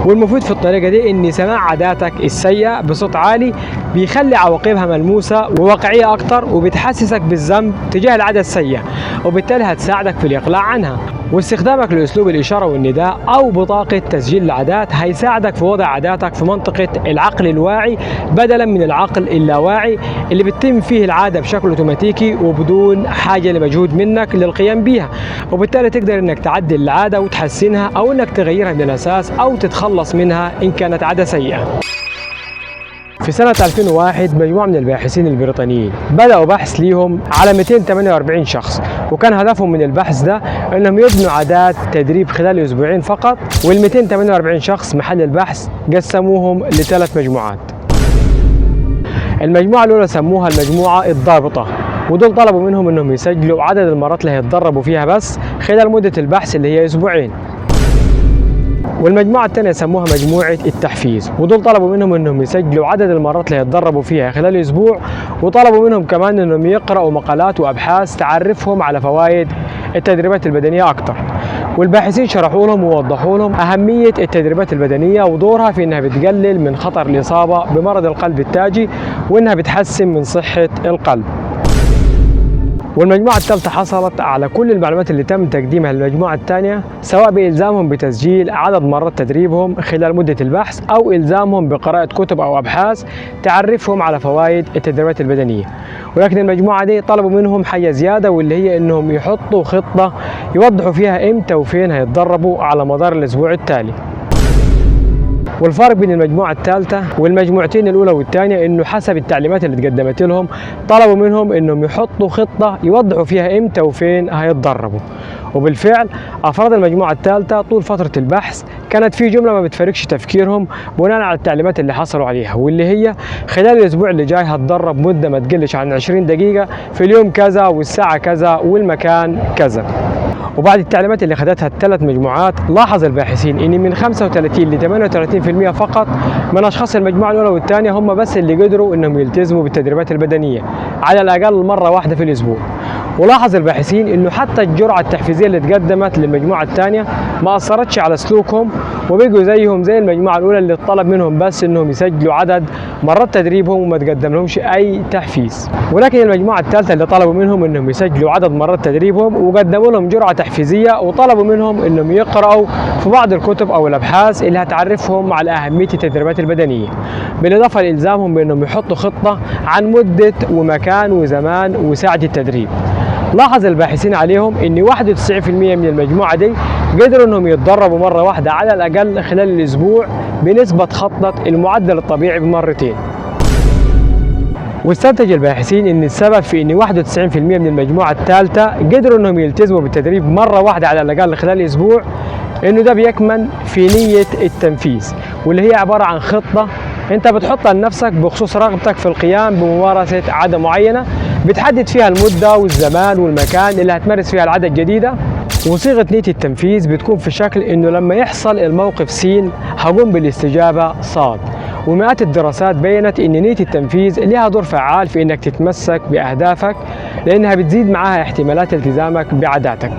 والمفيد في الطريقة دي ان سماع عاداتك السيئة بصوت عالي بيخلي عواقبها ملموسة وواقعية اكتر، وبتحسسك بالذنب تجاه العادة السيئة، وبالتالي هتساعدك في الاقلاع عنها. واستخدامك لاسلوب الاشارة والنداء او بطاقة تسجيل العادات هيساعدك في وضع عاداتك في منطقة العقل الواعي بدلا من العقل اللاواعي اللي بتتم فيه العادة بشكل اوتوماتيكي وبدون حاجة لمجهود منك للقيام بيها. وبالتالي تقدر انك تعدل العادة وتحسنها او انك تغيرها من الاساس او تتخلص منها ان كانت عادة سيئة. في سنة 2001 مجموعة من الباحثين البريطانيين بدأوا بحث ليهم على 248 شخص، وكان هدفهم من البحث ده انهم يبنوا عادات تدريب خلال اسبوعين فقط. وال 248 شخص محل البحث قسموهم لثلاث مجموعات. المجموعة الأولى سموها المجموعة الضابطة، ودول طلبوا منهم انهم يسجلوا عدد المرات اللي هيتدربوا فيها بس خلال مدة البحث اللي هي اسبوعين. والمجموعة الثانية سموها مجموعة التحفيز، ودول طلبوا منهم انهم يسجلوا عدد المرات اللي يتدربوا فيها خلال اسبوع، وطلبوا منهم كمان انهم يقرأوا مقالات وابحاث تعرفهم على فوائد التدريبات البدنية اكتر. والباحثين شرحوا لهم ووضحوا لهم اهمية التدريبات البدنية ودورها في انها بتقلل من خطر الاصابة بمرض القلب التاجي، وانها بتحسن من صحة القلب. والمجموعة الثالثة حصلت على كل المعلومات اللي تم تقديمها للمجموعة الثانية، سواء بإلزامهم بتسجيل عدد مرات تدريبهم خلال مدة البحث أو إلزامهم بقراءة كتب أو أبحاث تعرفهم على فوائد التدريبات البدنية. ولكن المجموعة دي طلبوا منهم حاجة زيادة، واللي هي إنهم يحطوا خطة يوضحوا فيها إمتى وفين هيتدربوا على مدار الأسبوع التالي. والفرق بين المجموعة الثالثة والمجموعتين الأولى والثانية إنه حسب التعليمات اللي اتقدمت لهم طلبوا منهم إنهم يحطوا خطة يوضحوا فيها إمتى وفين هيتدربوا. وبالفعل أفراد المجموعة الثالثة طول فترة البحث كانت في جملة ما بتفرقش تفكيرهم بناء على التعليمات اللي حصلوا عليها، واللي هي خلال الأسبوع اللي جاي هتدرب مدة ما تقلش عن 20 دقيقة في اليوم كذا والساعة كذا والمكان كذا. وبعد التعليمات اللي خدتها الثلاث مجموعات لاحظ الباحثين ان من 35 ل 38% فقط من اشخاص المجموعه الاولى والثانيه هم بس اللي قدروا انهم يلتزموا بالتدريبات البدنيه على الاقل مره واحده في الاسبوع. ولاحظ الباحثين انه حتى الجرعه التحفيزيه اللي اتقدمت للمجموعه الثانيه ما اثرتش على سلوكهم، وبقوا زيهم زي المجموعه الاولى اللي طلب منهم بس انهم يسجلوا عدد مرات تدريبهم وما تقدم لهمش اي تحفيز. ولكن المجموعه الثالثه اللي طلبوا منهم انهم يسجلوا عدد مرات تدريبهم وقدموا لهم جرعه تحفيزيه وطلبوا منهم انهم يقراوا في بعض الكتب او الابحاث اللي هتعرفهم على اهميه التدريبات البدنيه، بالاضافه لالزامهم بانهم يحطوا خطه عن مده ومكان وزمان وساعه التدريب. لاحظ الباحثين عليهم ان 91% من المجموعه دي قدروا انهم يتدربوا مره واحده على الاقل خلال الاسبوع بنسبه خطت المعدل الطبيعي بمرتين. واستنتج الباحثين ان السبب في ان 91% من المجموعه الثالثه قدروا انهم يلتزموا بالتدريب مره واحده على الاقل خلال اسبوع انه ده بيكمن في نيه التنفيذ، واللي هي عباره عن خطه انت بتحطها لنفسك بخصوص رغبتك في القيام بممارسه عاده معينه، بتحدد فيها المده والزمان والمكان اللي هتمارس فيها العاده الجديده. وصيغه نيه التنفيذ بتكون في شكل انه لما يحصل الموقف س هقوم بالاستجابه ص. ومئات الدراسات بينت ان نيه التنفيذ لها دور فعال في انك تتمسك باهدافك، لانها بتزيد معاها احتمالات التزامك بعاداتك.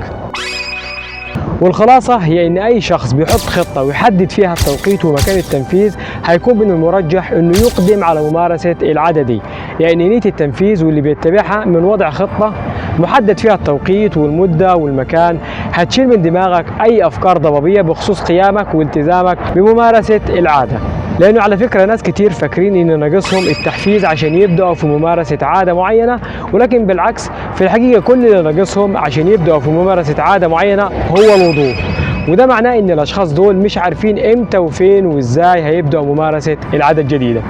والخلاصة هي ان اي شخص بيحط خطة ويحدد فيها التوقيت ومكان التنفيذ هيكون من المرجح انه يقدم على ممارسة العادة دي، يعني نية التنفيذ واللي بيتبعها من وضع خطة محدد فيها التوقيت والمدة والمكان هتشيل من دماغك اي افكار ضبابية بخصوص قيامك والتزامك بممارسة العادة. لانه على فكرة ناس كتير فاكرين ان ناقصهم التحفيز عشان يبدأوا في ممارسة عادة معينة، ولكن بالعكس في الحقيقة كل اللي ناقصهم عشان يبدأوا في ممارسة عادة معينة هو الوضوح. وده معناه ان الاشخاص دول مش عارفين امتى وفين وازاي هيبدأوا ممارسة العادة الجديدة.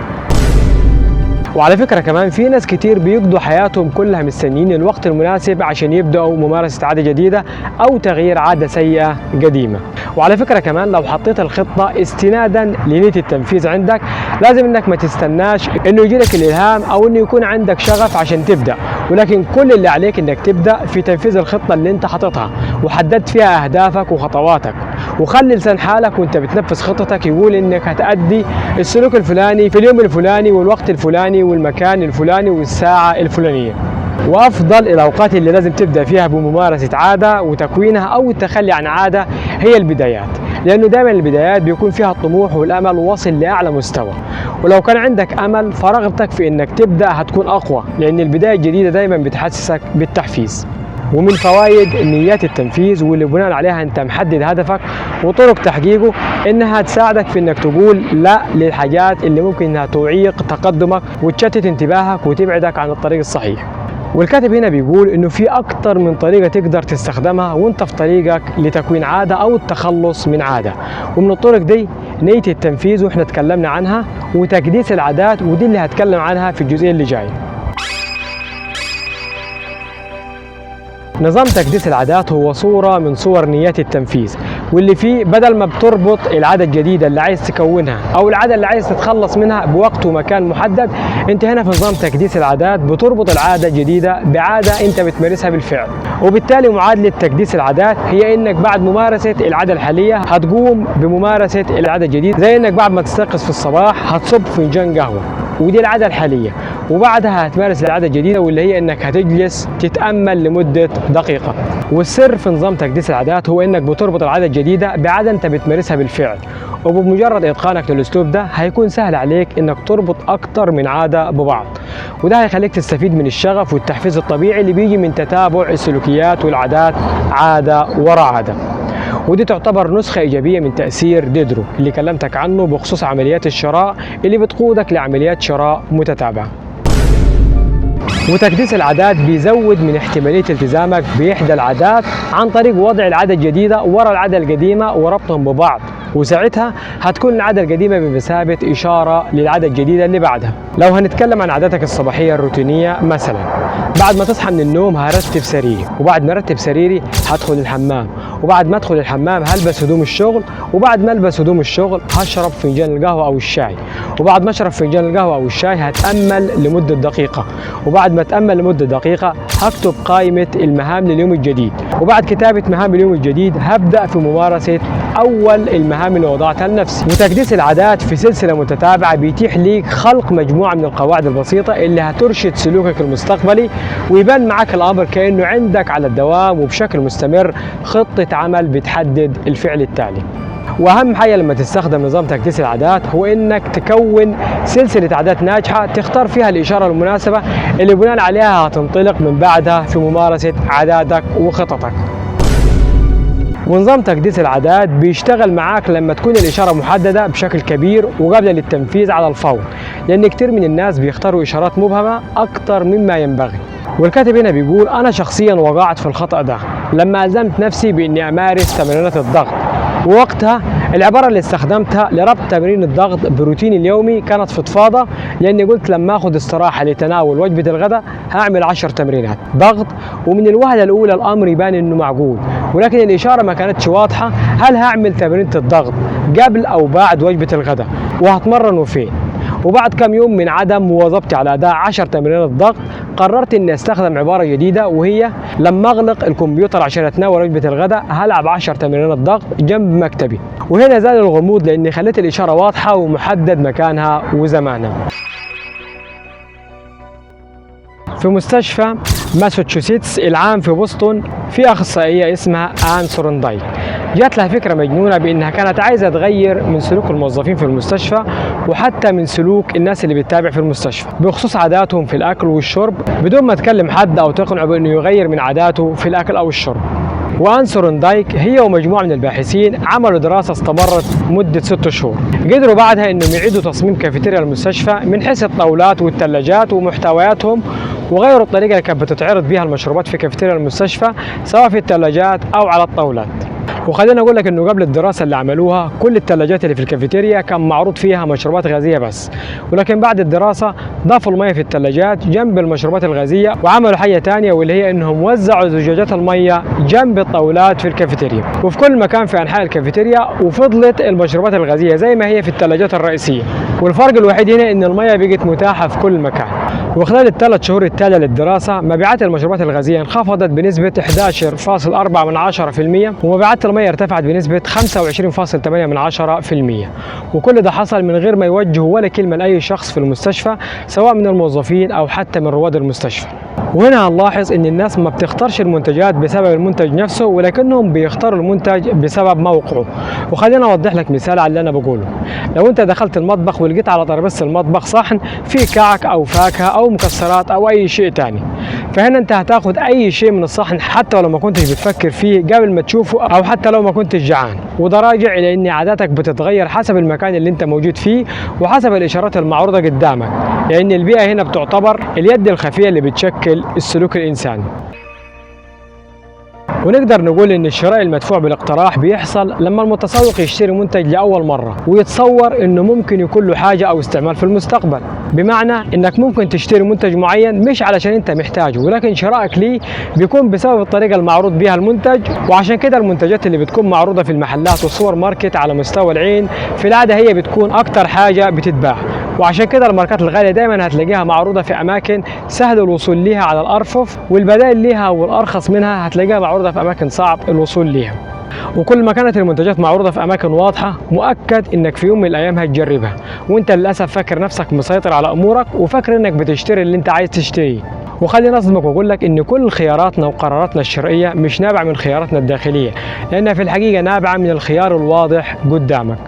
وعلى فكرة كمان في ناس كتير بيقضوا حياتهم كلها مستنيين الوقت المناسب عشان يبدأوا ممارسة عادة جديدة أو تغيير عادة سيئة قديمة. وعلى فكرة كمان لو حطيت الخطة استنادا لنية التنفيذ عندك لازم انك ما تستناش انه يجيلك الالهام او انه يكون عندك شغف عشان تبدأ، ولكن كل اللي عليك انك تبدأ في تنفيذ الخطة اللي انت حاططها وحددت فيها اهدافك وخطواتك، وخلي لسان حالك وانت بتنفذ خطتك يقول انك هتأدي السلوك الفلاني في اليوم الفلاني والوقت الفلاني والمكان الفلاني والساعة الفلانية. وأفضل الأوقات اللي لازم تبدأ فيها بممارسة عادة وتكوينها أو التخلي عن عادة هي البدايات، لأنه دائما البدايات بيكون فيها الطموح والأمل واصل لأعلى مستوى، ولو كان عندك أمل فرغبتك في إنك تبدأ هتكون أقوى، لأن البداية الجديدة دائما بتحسسك بالتحفيز. ومن فوائد نيات التنفيذ واللي بناء عليها انت محدد هدفك وطرق تحقيقه انها تساعدك في انك تقول لا للحاجات اللي ممكن انها تعيق تقدمك وتشتت انتباهك وتبعدك عن الطريق الصحيح. والكاتب هنا بيقول انه في اكتر من طريقة تقدر تستخدمها وانت في طريقك لتكوين عادة او التخلص من عادة، ومن الطرق دي نية التنفيذ واحنا اتكلمنا عنها، وتكديس العادات ودي اللي هتكلم عنها في الجزئية اللي جاي. نظام تكديس العادات هو صورة من صور نيات التنفيذ، واللي فيه بدل ما بتربط العادة الجديدة اللي عايز تكونها أو العادة اللي عايز تتخلص منها بوقت ومكان محدد، أنت هنا في نظام تكديس العادات بتربط العادة الجديدة بعادة أنت بتمارسها بالفعل. وبالتالي معادلة تكديس العادات هي إنك بعد ممارسة العادة الحالية هتقوم بممارسة العادة الجديدة، زي إنك بعد ما تستيقظ في الصباح هتصب فنجان قهوة ودي العادة الحالية، وبعدها هتمارس العادة الجديدة واللي هي انك هتجلس تتأمل لمدة دقيقة. والسر في نظام تكديس العادات هو انك بتربط العادة الجديدة بعادة انت بتمارسها بالفعل، وبمجرد اتقانك للاسلوب ده هيكون سهل عليك انك تربط اكتر من عادة ببعض، وده هيخليك تستفيد من الشغف والتحفيز الطبيعي اللي بيجي من تتابع السلوكيات والعادات عادة ورا عادة. ودي تعتبر نسخة إيجابية من تأثير ديدرو اللي كلمتك عنه بخصوص عمليات الشراء اللي بتقودك لعمليات شراء متتابعة. وتكديس العادات بيزود من احتمالية التزامك بإحدى العادات عن طريق وضع العادة الجديدة ورا العادة القديمة وربطهم ببعض، وساعتها هتكون العادة القديمة بمثابة إشارة للعادة الجديدة اللي بعدها. لو هنتكلم عن عاداتك الصباحية الروتينية، مثلا بعد ما تصحى من النوم هرتب سريري، وبعد ما ارتب سريري هدخل الحمام، وبعد ما ادخل الحمام هلبس هدوم الشغل، وبعد ما البس هدوم الشغل هشرب فنجان القهوة أو الشاي، وبعد ما اشرب فنجان القهوة أو الشاي هتأمل لمدة دقيقة، وبعد ما اتأمل لمدة دقيقة هكتب قائمة المهام لليوم الجديد، وبعد كتابة مهام اليوم الجديد هبدأ في ممارسة أول المهام اللي وضعتها لنفسي. وتكديس العادات في سلسلة متتابعة بيتيح ليك خلق مجموعة من القواعد البسيطة اللي هترشد سلوكك المستقبلي، ويبان معك الأمر كأنه عندك على الدوام وبشكل مستمر خطة عمل بتحدد الفعل التالي. واهم حاجه لما تستخدم نظام تكديس العادات هو انك تكون سلسله عادات ناجحه تختار فيها الاشاره المناسبه اللي بناء عليها هتنطلق من بعدها في ممارسه عاداتك وخططك. ونظام تكديس العادات بيشتغل معاك لما تكون الإشارة محددة بشكل كبير وقابلة للتنفيذ على الفور، لأن كتير من الناس بيختاروا إشارات مبهمة أكتر مما ينبغي. والكاتب هنا بيقول: أنا شخصيا وقعت في الخطأ ده لما ألزمت نفسي بإني أمارس تمرينات الضغط، ووقتها العبارة اللي استخدمتها لربط تمرين الضغط بروتيني اليومي كانت فضفاضة، لأني قلت لما أخذ استراحة لتناول وجبة الغداء هعمل 10 تمرينات ضغط، ومن الوهلة الأولى الأمر يبان إنه معقول، ولكن الإشارة ما كانتش واضحة هل هعمل تمرينة الضغط قبل أو بعد وجبة الغداء، وهتمرن وفين. وبعد كم يوم من عدم مواظبتي على أداء 10 تمرينات ضغط قررت إني أستخدم عبارة جديدة، وهي لما أغلق الكمبيوتر عشان أتناول وجبة الغداء هلعب 10 تمرينات ضغط جنب مكتبي. وهنا زاد الغموض لأني خليت الإشارة واضحة ومحدد مكانها وزمانها. في مستشفى ماساتشوستس العام في بوسطن في أخصائية اسمها آن سورندايك، جات لها فكرة مجنونة بأنها كانت عايزة تغير من سلوك الموظفين في المستشفى وحتى من سلوك الناس اللي بتتابع في المستشفى بخصوص عاداتهم في الأكل والشرب، بدون ما تكلم حد أو تقنعه بأنه يغير من عاداته في الأكل أو الشرب. وآن سورندايك هي ومجموعة من الباحثين عملوا دراسة استمرت مدة 6 شهور، قدروا بعدها انهم يعيدوا تصميم كافيتيريا المستشفى من حيث الطاولات والثلاجات ومحتوياتهم، وغيروا الطريقة اللي كانت بتتعرض بها المشروبات في كافيتيريا المستشفى سواء في الثلاجات أو على الطاولات. وخلينا اقول لك انه قبل الدراسه اللي عملوها كل الثلاجات اللي في الكافيتيريا كان معروض فيها مشروبات غازيه بس، ولكن بعد الدراسه ضافوا الميه في الثلاجات جنب المشروبات الغازيه، وعملوا حاجه ثانيه واللي هي انهم وزعوا زجاجات الميه جنب الطاولات في الكافيتيريا وفي كل مكان في انحاء الكافيتيريا، وفضلت المشروبات الغازيه زي ما هي في الثلاجات الرئيسيه، والفرق الوحيد هنا ان الميه بقت متاحه في كل مكان. وخلال ال3 شهور التاليه للدراسه مبيعات المشروبات الغازيه انخفضت بنسبه 11.4%، ومبيعات المياه ارتفعت بنسبة 25.8%، وكل ده حصل من غير ما يوجهوا ولا كلمة لأي شخص في المستشفى سواء من الموظفين أو حتى من رواد المستشفى. وهنا هنلاحظ ان الناس ما بتختارش المنتجات بسبب المنتج نفسه، ولكنهم بيختاروا المنتج بسبب موقعه. وخلينا اوضح لك مثال على اللي انا بقوله. لو انت دخلت المطبخ ولقيت على ترابيزه المطبخ صحن فيه كعك او فاكهه او مكسرات او اي شيء تاني، فهنا انت هتاخد اي شيء من الصحن حتى لو ما كنتش بتفكر فيه قبل ما تشوفه او حتى لو ما كنتش جعان، وده راجع الى ان عاداتك بتتغير حسب المكان اللي انت موجود فيه وحسب الاشارات المعروضه قدامك، لان البيئه هنا بتعتبر اليد الخفيه اللي بتشكل السلوك الإنساني. ونقدر نقول ان الشراء المدفوع بالاقتراح بيحصل لما المتسوق يشتري منتج لأول مرة ويتصور انه ممكن يكون له حاجة او استعمال في المستقبل، بمعنى انك ممكن تشتري منتج معين مش علشان انت محتاجه، ولكن شرائك ليه بيكون بسبب الطريقة المعروض بها المنتج. وعشان كده المنتجات اللي بتكون معروضة في المحلات والسوبر ماركت على مستوى العين في العادة هي بتكون اكتر حاجة بتتباع، وعشان كده الماركات الغالية دايما هتلاقيها معروضة في اماكن سهل الوصول ليها على الارفف، والبدائل ليها والارخص منها هتلاقيها معروضة في اماكن صعب الوصول ليها. وكل ما كانت المنتجات معروضة في اماكن واضحة مؤكد انك في يوم من الايام هتجربها وانت للاسف فاكر نفسك مسيطر على امورك وفاكر انك بتشتري اللي انت عايز تشتريه. وخليني اصدمك واقول لك ان كل خياراتنا وقراراتنا الشرائية مش نابعة من خياراتنا الداخلية، لانها في الحقيقة نابعة من الخيار الواضح قدامك.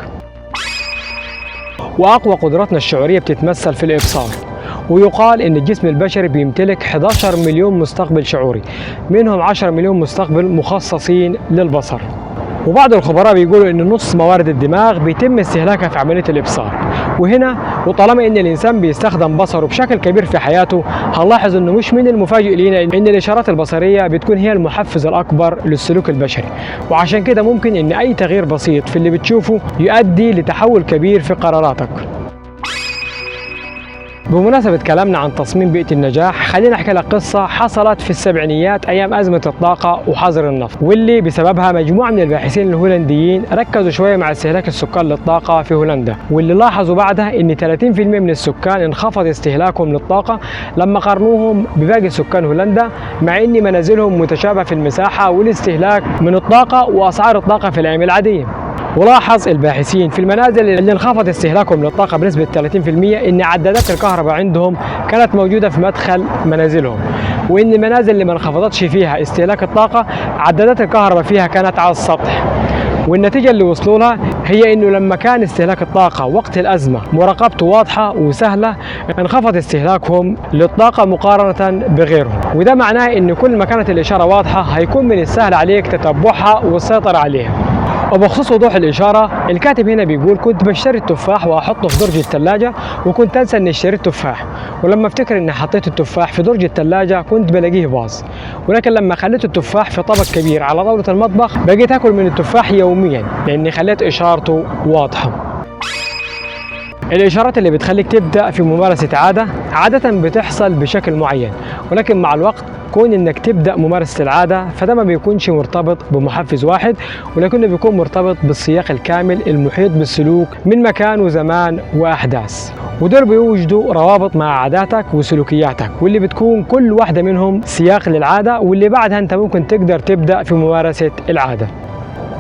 واقوى قدراتنا الشعورية بتتمثل في الابصار، ويقال إن الجسم البشري بيمتلك 11 مليون مستقبل شعوري، منهم 10 مليون مستقبل مخصصين للبصر. وبعض الخبراء بيقولوا ان نص موارد الدماغ بيتم استهلاكها في عمليه الابصار. وهنا وطالما ان الانسان بيستخدم بصره بشكل كبير في حياته، هنلاحظ انه مش من المفاجئ لينا ان الاشارات البصريه بتكون هي المحفز الاكبر للسلوك البشري، وعشان كده ممكن ان اي تغيير بسيط في اللي بتشوفه يؤدي لتحول كبير في قراراتك. بمناسبة كلامنا عن تصميم بيئة النجاح، خلينا أحكي لك قصة حصلت في السبعينيات أيام أزمة الطاقة وحظر النفط، واللي بسببها مجموعة من الباحثين الهولنديين ركزوا شوية مع استهلاك السكان للطاقة في هولندا، واللي لاحظوا بعدها إن 30% من السكان انخفض استهلاكهم للطاقة لما قارنوهم بباقي سكان هولندا، مع إن منازلهم متشابهة في المساحة والاستهلاك من الطاقة وأسعار الطاقة في الأيام العادية. ولاحظ الباحثين في المنازل اللي انخفض استهلاكهم للطاقة بنسبة 30% إن عدادات الكهرباء عندهم كانت موجودة في مدخل منازلهم، وإن المنازل اللي ما انخفضتش فيها استهلاك الطاقة عدادات الكهرباء فيها كانت على السطح. والنتيجة اللي وصلوا لها هي إنه لما كان استهلاك الطاقة وقت الأزمة مراقبته واضحة وسهلة، انخفض استهلاكهم للطاقة مقارنة بغيرهم. وده معناه إن كل ما كانت الإشارة واضحة هيكون من السهل عليك تتبعها والسيطرة عليها. وبخصوص وضوح الإشارة، الكاتب هنا بيقول: كنت بشتري التفاح وأحطه في درج الثلاجة وكنت أنسى إني اشتريت تفاح، ولما أفتكر إني حطيت التفاح في درج الثلاجة كنت بلاقيه باظ، ولكن لما خليت التفاح في طبق كبير على طاولة المطبخ بقيت آكل من التفاح يوميا لأني خليت إشارته واضحة. الإشارات اللي بتخليك تبدأ في ممارسة عادة بتحصل بشكل معين، ولكن مع الوقت كون انك تبدأ ممارسة العادة فده ما بيكونش مرتبط بمحفز واحد، ولكنه بيكون مرتبط بالسياق الكامل المحيط بالسلوك من مكان وزمان وأحداث، ودول بيوجدوا روابط مع عاداتك وسلوكياتك، واللي بتكون كل واحدة منهم سياق للعادة، واللي بعدها انت ممكن تقدر تبدأ في ممارسة العادة.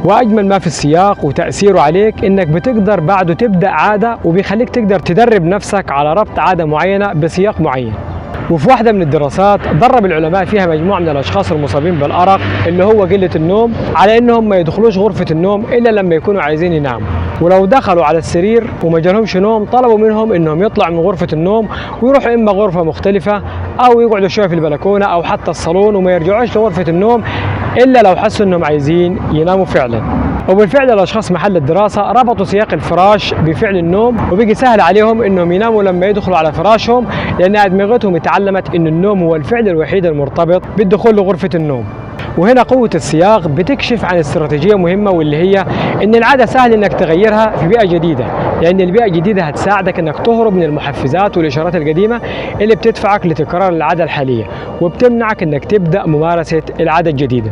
واجمل ما في السياق وتاثيره عليك انك بتقدر بعده تبدا عاده، وبيخليك تقدر تدرب نفسك على ربط عاده معينه بسياق معين. وفي واحدة من الدراسات درب العلماء فيها مجموعة من الأشخاص المصابين بالأرق اللي هو قلة النوم على إنهم ما يدخلوش غرفة النوم إلا لما يكونوا عايزين يناموا، ولو دخلوا على السرير وما جالهمش نوم طلبوا منهم إنهم يطلعوا من غرفة النوم ويروحوا إما غرفة مختلفة أو يقعدوا شوية في البلكونة أو حتى الصالون، وما يرجعوش لغرفة النوم إلا لو حسوا إنهم عايزين يناموا فعلا. وبالفعل الأشخاص محل الدراسة ربطوا سياق الفراش بفعل النوم، وبقي سهل عليهم إنهم يناموا لما يدخلوا على فراشهم، لأن أدمغتهم اتعلمت إن النوم هو الفعل الوحيد المرتبط بالدخول لغرفة النوم. وهنا قوة السياق بتكشف عن استراتيجية مهمة، واللي هي إن العادة سهل إنك تغيرها في بيئة جديدة، لأن البيئة الجديدة هتساعدك إنك تهرب من المحفزات والإشارات القديمة اللي بتدفعك لتكرار العادة الحالية، وبتمنعك إنك تبدأ ممارسة العادة الجديدة.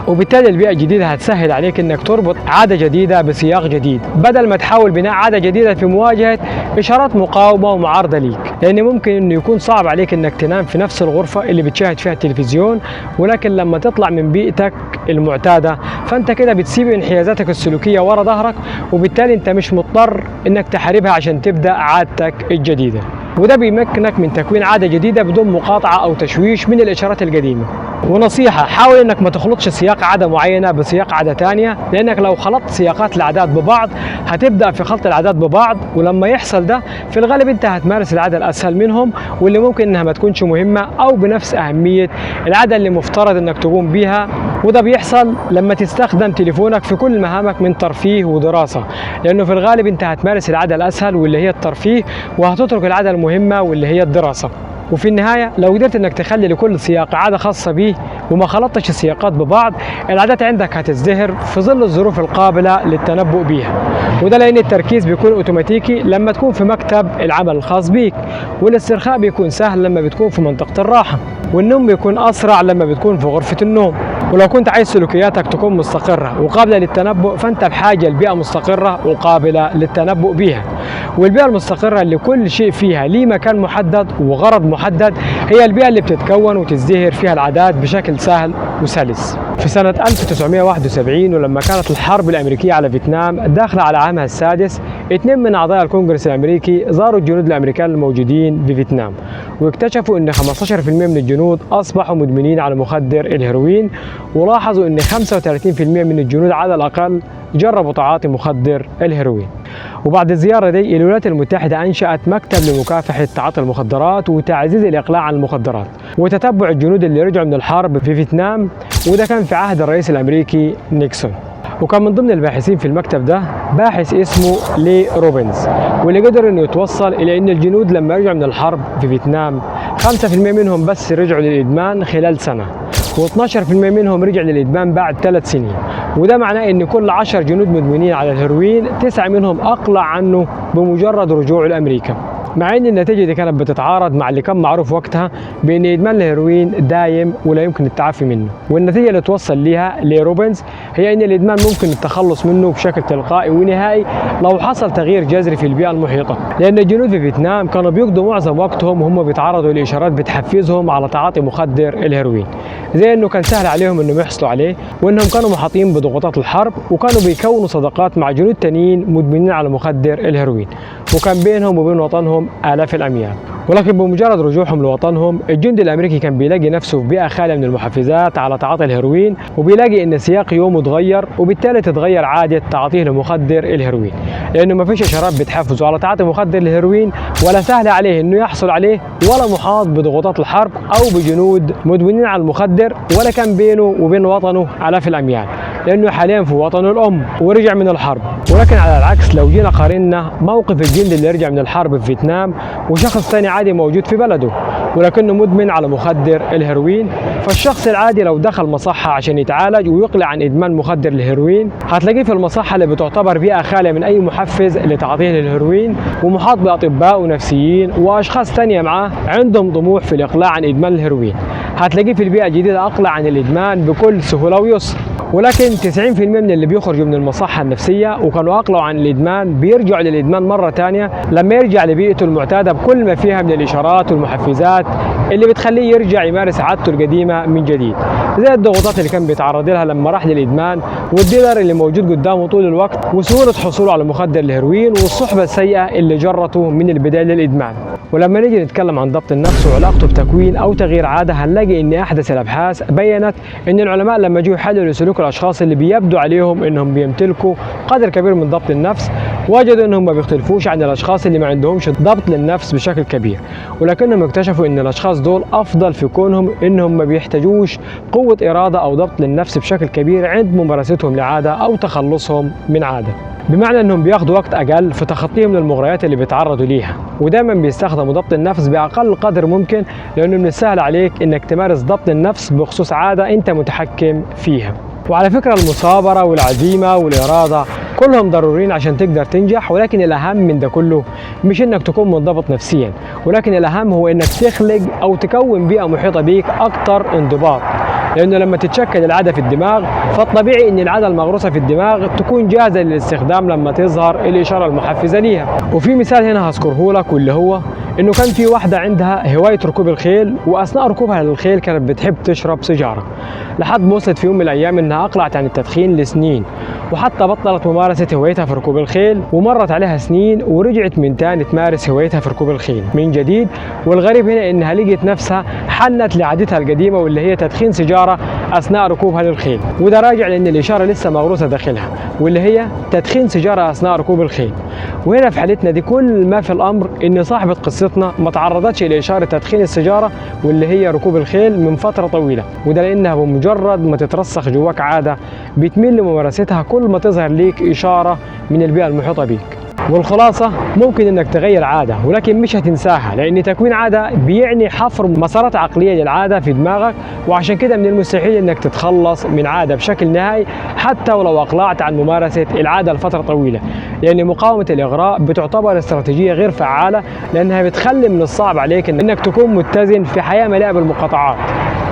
وبالتالي البيئة الجديدة هتسهل عليك انك تربط عادة جديدة بسياق جديد، بدل ما تحاول بناء عادة جديدة في مواجهة إشارات مقاومة ومعارضة ليك، لأن ممكن انه يكون صعب عليك انك تنام في نفس الغرفة اللي بتشاهد فيها التلفزيون، ولكن لما تطلع من بيئتك المعتادة فانت كده بتسيب انحيازاتك السلوكية ورا ظهرك، وبالتالي انت مش مضطر انك تحاربها عشان تبدأ عادتك الجديدة. وده بيمكنك من تكوين عادة جديدة بدون مقاطعة أو تشويش من الإشارات القديمة. ونصيحة: حاول انك ما تخلطش سياق عادة معينة بسياق عادة تانية، لانك لو خلطت سياقات العادات ببعض هتبدأ في خلط العادات ببعض، ولما يحصل ده في الغالب انت هتمارس العادة الاسهل منهم، واللي ممكن انها ما تكونش مهمة او بنفس اهمية العادة اللي مفترض انك تقوم بيها. وده بيحصل لما تستخدم تليفونك في كل مهامك من ترفيه ودراسة، لانه في الغالب انت هتمارس العادة الاسهل واللي هي الترفيه، وهتترك العادة المهمة واللي هي الدراسة. وفي النهاية لو قدرت انك تخلي لكل سياق عادة خاصة بيه وما خلطتش السياقات ببعض، العادات عندك هتزدهر في ظل الظروف القابلة للتنبؤ بيها. وده لان التركيز بيكون اوتوماتيكي لما تكون في مكتب العمل الخاص بيك، والاسترخاء بيكون سهل لما بتكون في منطقة الراحة، والنوم بيكون اسرع لما بتكون في غرفة النوم. ولو كنت عايز سلوكياتك تكون مستقرة وقابلة للتنبؤ فانت بحاجة لبيئة مستقرة وقابلة للتنبؤ بيها. والبيئة المستقرة اللي كل شيء فيها ليه مكان محدد وغرض محدد هي البيئة اللي بتتكون وتزدهر فيها العادات بشكل سهل وسلس. في سنة 1971 ولما كانت الحرب الأمريكية على فيتنام داخلة على عامها السادس، 2 من أعضاء الكونغرس الأمريكي زاروا الجنود الأمريكان الموجودين في فيتنام، واكتشفوا أن 15% من الجنود أصبحوا مدمنين على مخدر الهيروين، ولاحظوا أن 35% من الجنود على الأقل جربوا تعاطي مخدر الهيروين. وبعد الزيارة دي الولايات المتحدة أنشأت مكتب لمكافحة تعاطي المخدرات وتعزيز الإقلاع عن المخدرات وتتبع الجنود اللي رجعوا من الحرب في فيتنام، وده كان في عهد الرئيس الأمريكي نيكسون. وكان من ضمن الباحثين في المكتب ده باحث اسمه لي روبنز، واللي قدر انه يتوصل الى ان الجنود لما رجعوا من الحرب في فيتنام 5% منهم بس رجعوا للإدمان خلال سنة، و12% منهم رجع للإدمان بعد 3 سنين. وده معناه ان كل 10 جنود مدمنين على الهيروين 9 منهم اقلع عنه بمجرد رجوعه لامريكا، مع ان النتيجه دي كانت بتتعارض مع اللي كان معروف وقتها بان ادمان الهيروين دايم ولا يمكن التعافي منه. والنتيجه اللي توصل ليها لروبنز هي ان الادمان ممكن التخلص منه بشكل تلقائي ونهائي لو حصل تغيير جذري في البيئه المحيطه، لان الجنود في فيتنام كانوا بيقضوا معظم وقتهم وهم بيتعرضوا لاشارات بتحفزهم على تعاطي مخدر الهيروين، زي انه كان سهل عليهم انهم يحصلوا عليه، وانهم كانوا محاطين بضغوطات الحرب، وكانوا بيكونوا صداقات مع جنود تانيين مدمنين على مخدر الهيروين، وكان بينهم وبين وطنهم آلاف الأميال. ولكن بمجرد رجوعهم لوطنهم الجندي الأمريكي كان بيلاقي نفسه في بيئة خالية من المحفزات على تعاطي الهيروين، وبيلاقي إن سياق يومه اتغير، وبالتالي تتغير عادة تعاطيه لمخدر الهيروين، لأنه ما فيش إشارات بتحفزه على تعاطي مخدر الهيروين، ولا سهل عليه إنه يحصل عليه، ولا محاط بضغوطات الحرب أو بجنود مدمنين على المخدر، ولا كان بينه وبين وطنه آلاف الأميال، لأنه حاليا في وطنه الأم ورجع من الحرب. ولكن على العكس لو جينا قارنا موقف الجندي اللي رجع من الحرب في فيتنام وشخص ثاني عادي موجود في بلده ولكنه مدمن على مخدر الهيروين، فالشخص العادي لو دخل مصحة عشان يتعالج ويقلع عن إدمان مخدر الهيروين هتلاقيه في المصحة اللي بتعتبر بيئة خالية من أي محفز لتعاطيه للهيروين، ومحاط بأطباء ونفسيين وأشخاص ثانية معاه عندهم طموح في الإقلاع عن إدمان الهيروين. هتلاقيه في البيئة الجديدة أقلع عن الإدمان بكل سهولة ويسر. ولكن 90% من اللي بيخرجوا من المصحة النفسية وكانوا أقلعوا عن الإدمان بيرجعوا للإدمان مرة تانية لما يرجع لبيئته المعتادة بكل ما فيها من الإشارات والمحفزات اللي بتخليه يرجع يمارس عادته القديمة من جديد، زي الضغوطات اللي كان بيتعرض لها لما راح للإدمان، والديلر اللي موجود قدامه طول الوقت، وسهولة حصوله على مخدر الهيروين، والصحبة السيئة اللي جرته من البداية للإدمان. ولما نيجي نتكلم عن ضبط النفس وعلاقته بتكوين أو تغيير عادة هنلاقي إن أحدث الأبحاث بينت إن العلماء لما جوا يحللوا سلوك الأشخاص اللي بيبدو عليهم إنهم بيمتلكوا قدر كبير من ضبط النفس وجدوا إنهم ما بيختلفوش عن الأشخاص اللي ما عندهمش ضبط للنفس بشكل كبير، ولكنهم اكتشفوا إن الأشخاص دول أفضل في كونهم إنهم ما بيحتاجوش قوة إرادة أو ضبط للنفس بشكل كبير عند ممارستهم لعادة أو تخلصهم من عادة، بمعنى انهم بياخدوا وقت اقل في تخطيهم للمغريات اللي بيتعرضوا ليها، ودايما بيستخدموا ضبط النفس باقل قدر ممكن، لانه من السهل عليك انك تمارس ضبط النفس بخصوص عاده انت متحكم فيها. وعلى فكره المثابره والعزيمه والاراده كلهم ضروريين عشان تقدر تنجح، ولكن الاهم من ده كله مش انك تكون منضبط نفسيا، ولكن الاهم هو انك تخلق او تكون بيئه محيطه بيك اكثر انضباط، لانه لما تتشكل العاده في الدماغ فالطبيعي ان العاده المغروسه في الدماغ تكون جاهزه للاستخدام لما تظهر الاشاره المحفزه ليها. وفي مثال هنا هذكره لك، واللي هو انه كان في واحده عندها هوايه ركوب الخيل، واثناء ركوبها للخيل كانت بتحب تشرب سيجاره، لحد ما وصلت في يوم من الايام انها اقلعت عن التدخين لسنين، وحتى بطلت ممارسه هوايتها في ركوب الخيل، ومرت عليها سنين ورجعت من تاني تمارس هوايتها في ركوب الخيل من جديد. والغريب هنا انها لقيت نفسها حنت لعادتها القديمه واللي هي تدخين سيجاره اثناء ركوبها للخيل، وده راجع لان الاشاره لسه مغروسه داخلها واللي هي تدخين سيجاره اثناء ركوب الخيل. وهنا في حالتنا دي كل ما في الامر ان صاحبه قصتنا ما تعرضتش لاشاره تدخين السيجاره واللي هي ركوب الخيل من فتره طويله، وده لانها بمجرد ما تترسخ جواك عاده بتميل لممارستها كل ما تظهر ليك اشاره من البيئه المحيطه بيك. والخلاصة ممكن انك تغير عادة ولكن مش هتنساها، لان تكوين عادة بيعني حفر مسارات عقلية للعادة في دماغك، وعشان كده من المستحيل انك تتخلص من عادة بشكل نهائي حتى ولو اقلعت عن ممارسة العادة لفترة طويلة، لان مقاومة الاغراء بتعتبر استراتيجية غير فعالة، لانها بتخلي من الصعب عليك انك تكون متزن في حياة مليئة بالمقاطعات،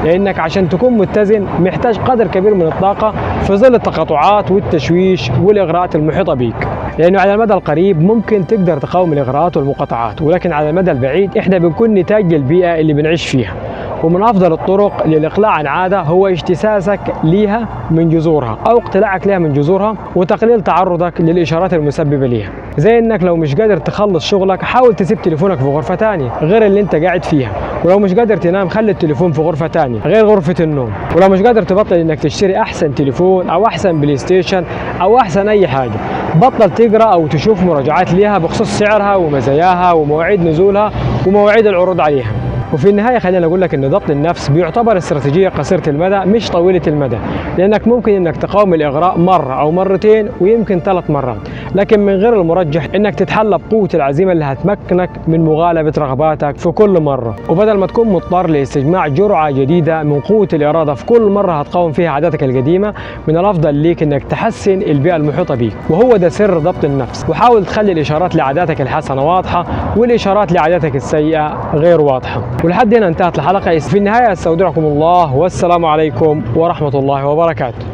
لانك عشان تكون متزن محتاج قدر كبير من الطاقة في ظل التقاطعات والتشويش والاغراءات المحيطة بيك، لانه على المدى القريب ممكن تقدر تقاوم الاغراءات والمقاطعات، ولكن على المدى البعيد احنا بنكون نتاج للبيئة اللي بنعيش فيها. ومن أفضل الطرق للإقلاع عن عادة هو اجتثاثك ليها من جذورها أو اقتلاعك ليها من جذورها وتقليل تعرضك للإشارات المسببة ليها. زي إنك لو مش قادر تخلص شغلك حاول تسيب تليفونك في غرفة تانية غير اللي أنت قاعد فيها، ولو مش قادر تنام خلي التليفون في غرفة تانية غير غرفة النوم، ولو مش قادر تبطل إنك تشتري أحسن تليفون أو أحسن بلاي ستيشن أو أحسن أي حاجة، بطل تقرأ أو تشوف مراجعات ليها بخصوص سعرها ومزاياها ومواعيد نزولها ومواعيد العروض عليها. وفي النهاية خلينا أقول لك إن ضبط النفس بيعتبر استراتيجية قصيرة المدى مش طويلة المدى، لأنك ممكن إنك تقاوم الإغراء مرة أو مرتين ويمكن 3 مرات، لكن من غير المرجح إنك تتحلى بقوة العزيمة اللي هتمكنك من مغالبة رغباتك في كل مرة، وبدل ما تكون مضطر لاستجماع جرعة جديدة من قوة الإرادة في كل مرة هتقاوم فيها عاداتك القديمة، من الأفضل ليك إنك تحسن البيئة المحيطة بيك، وهو ده سر ضبط النفس. وحاول تخلي الإشارات لعاداتك الحسنة واضحة والإشارات لعاداتك السيئة غير واضحة. ولحد هنا انتهت الحلقة. في النهاية استودعكم الله والسلام عليكم ورحمة الله وبركاته.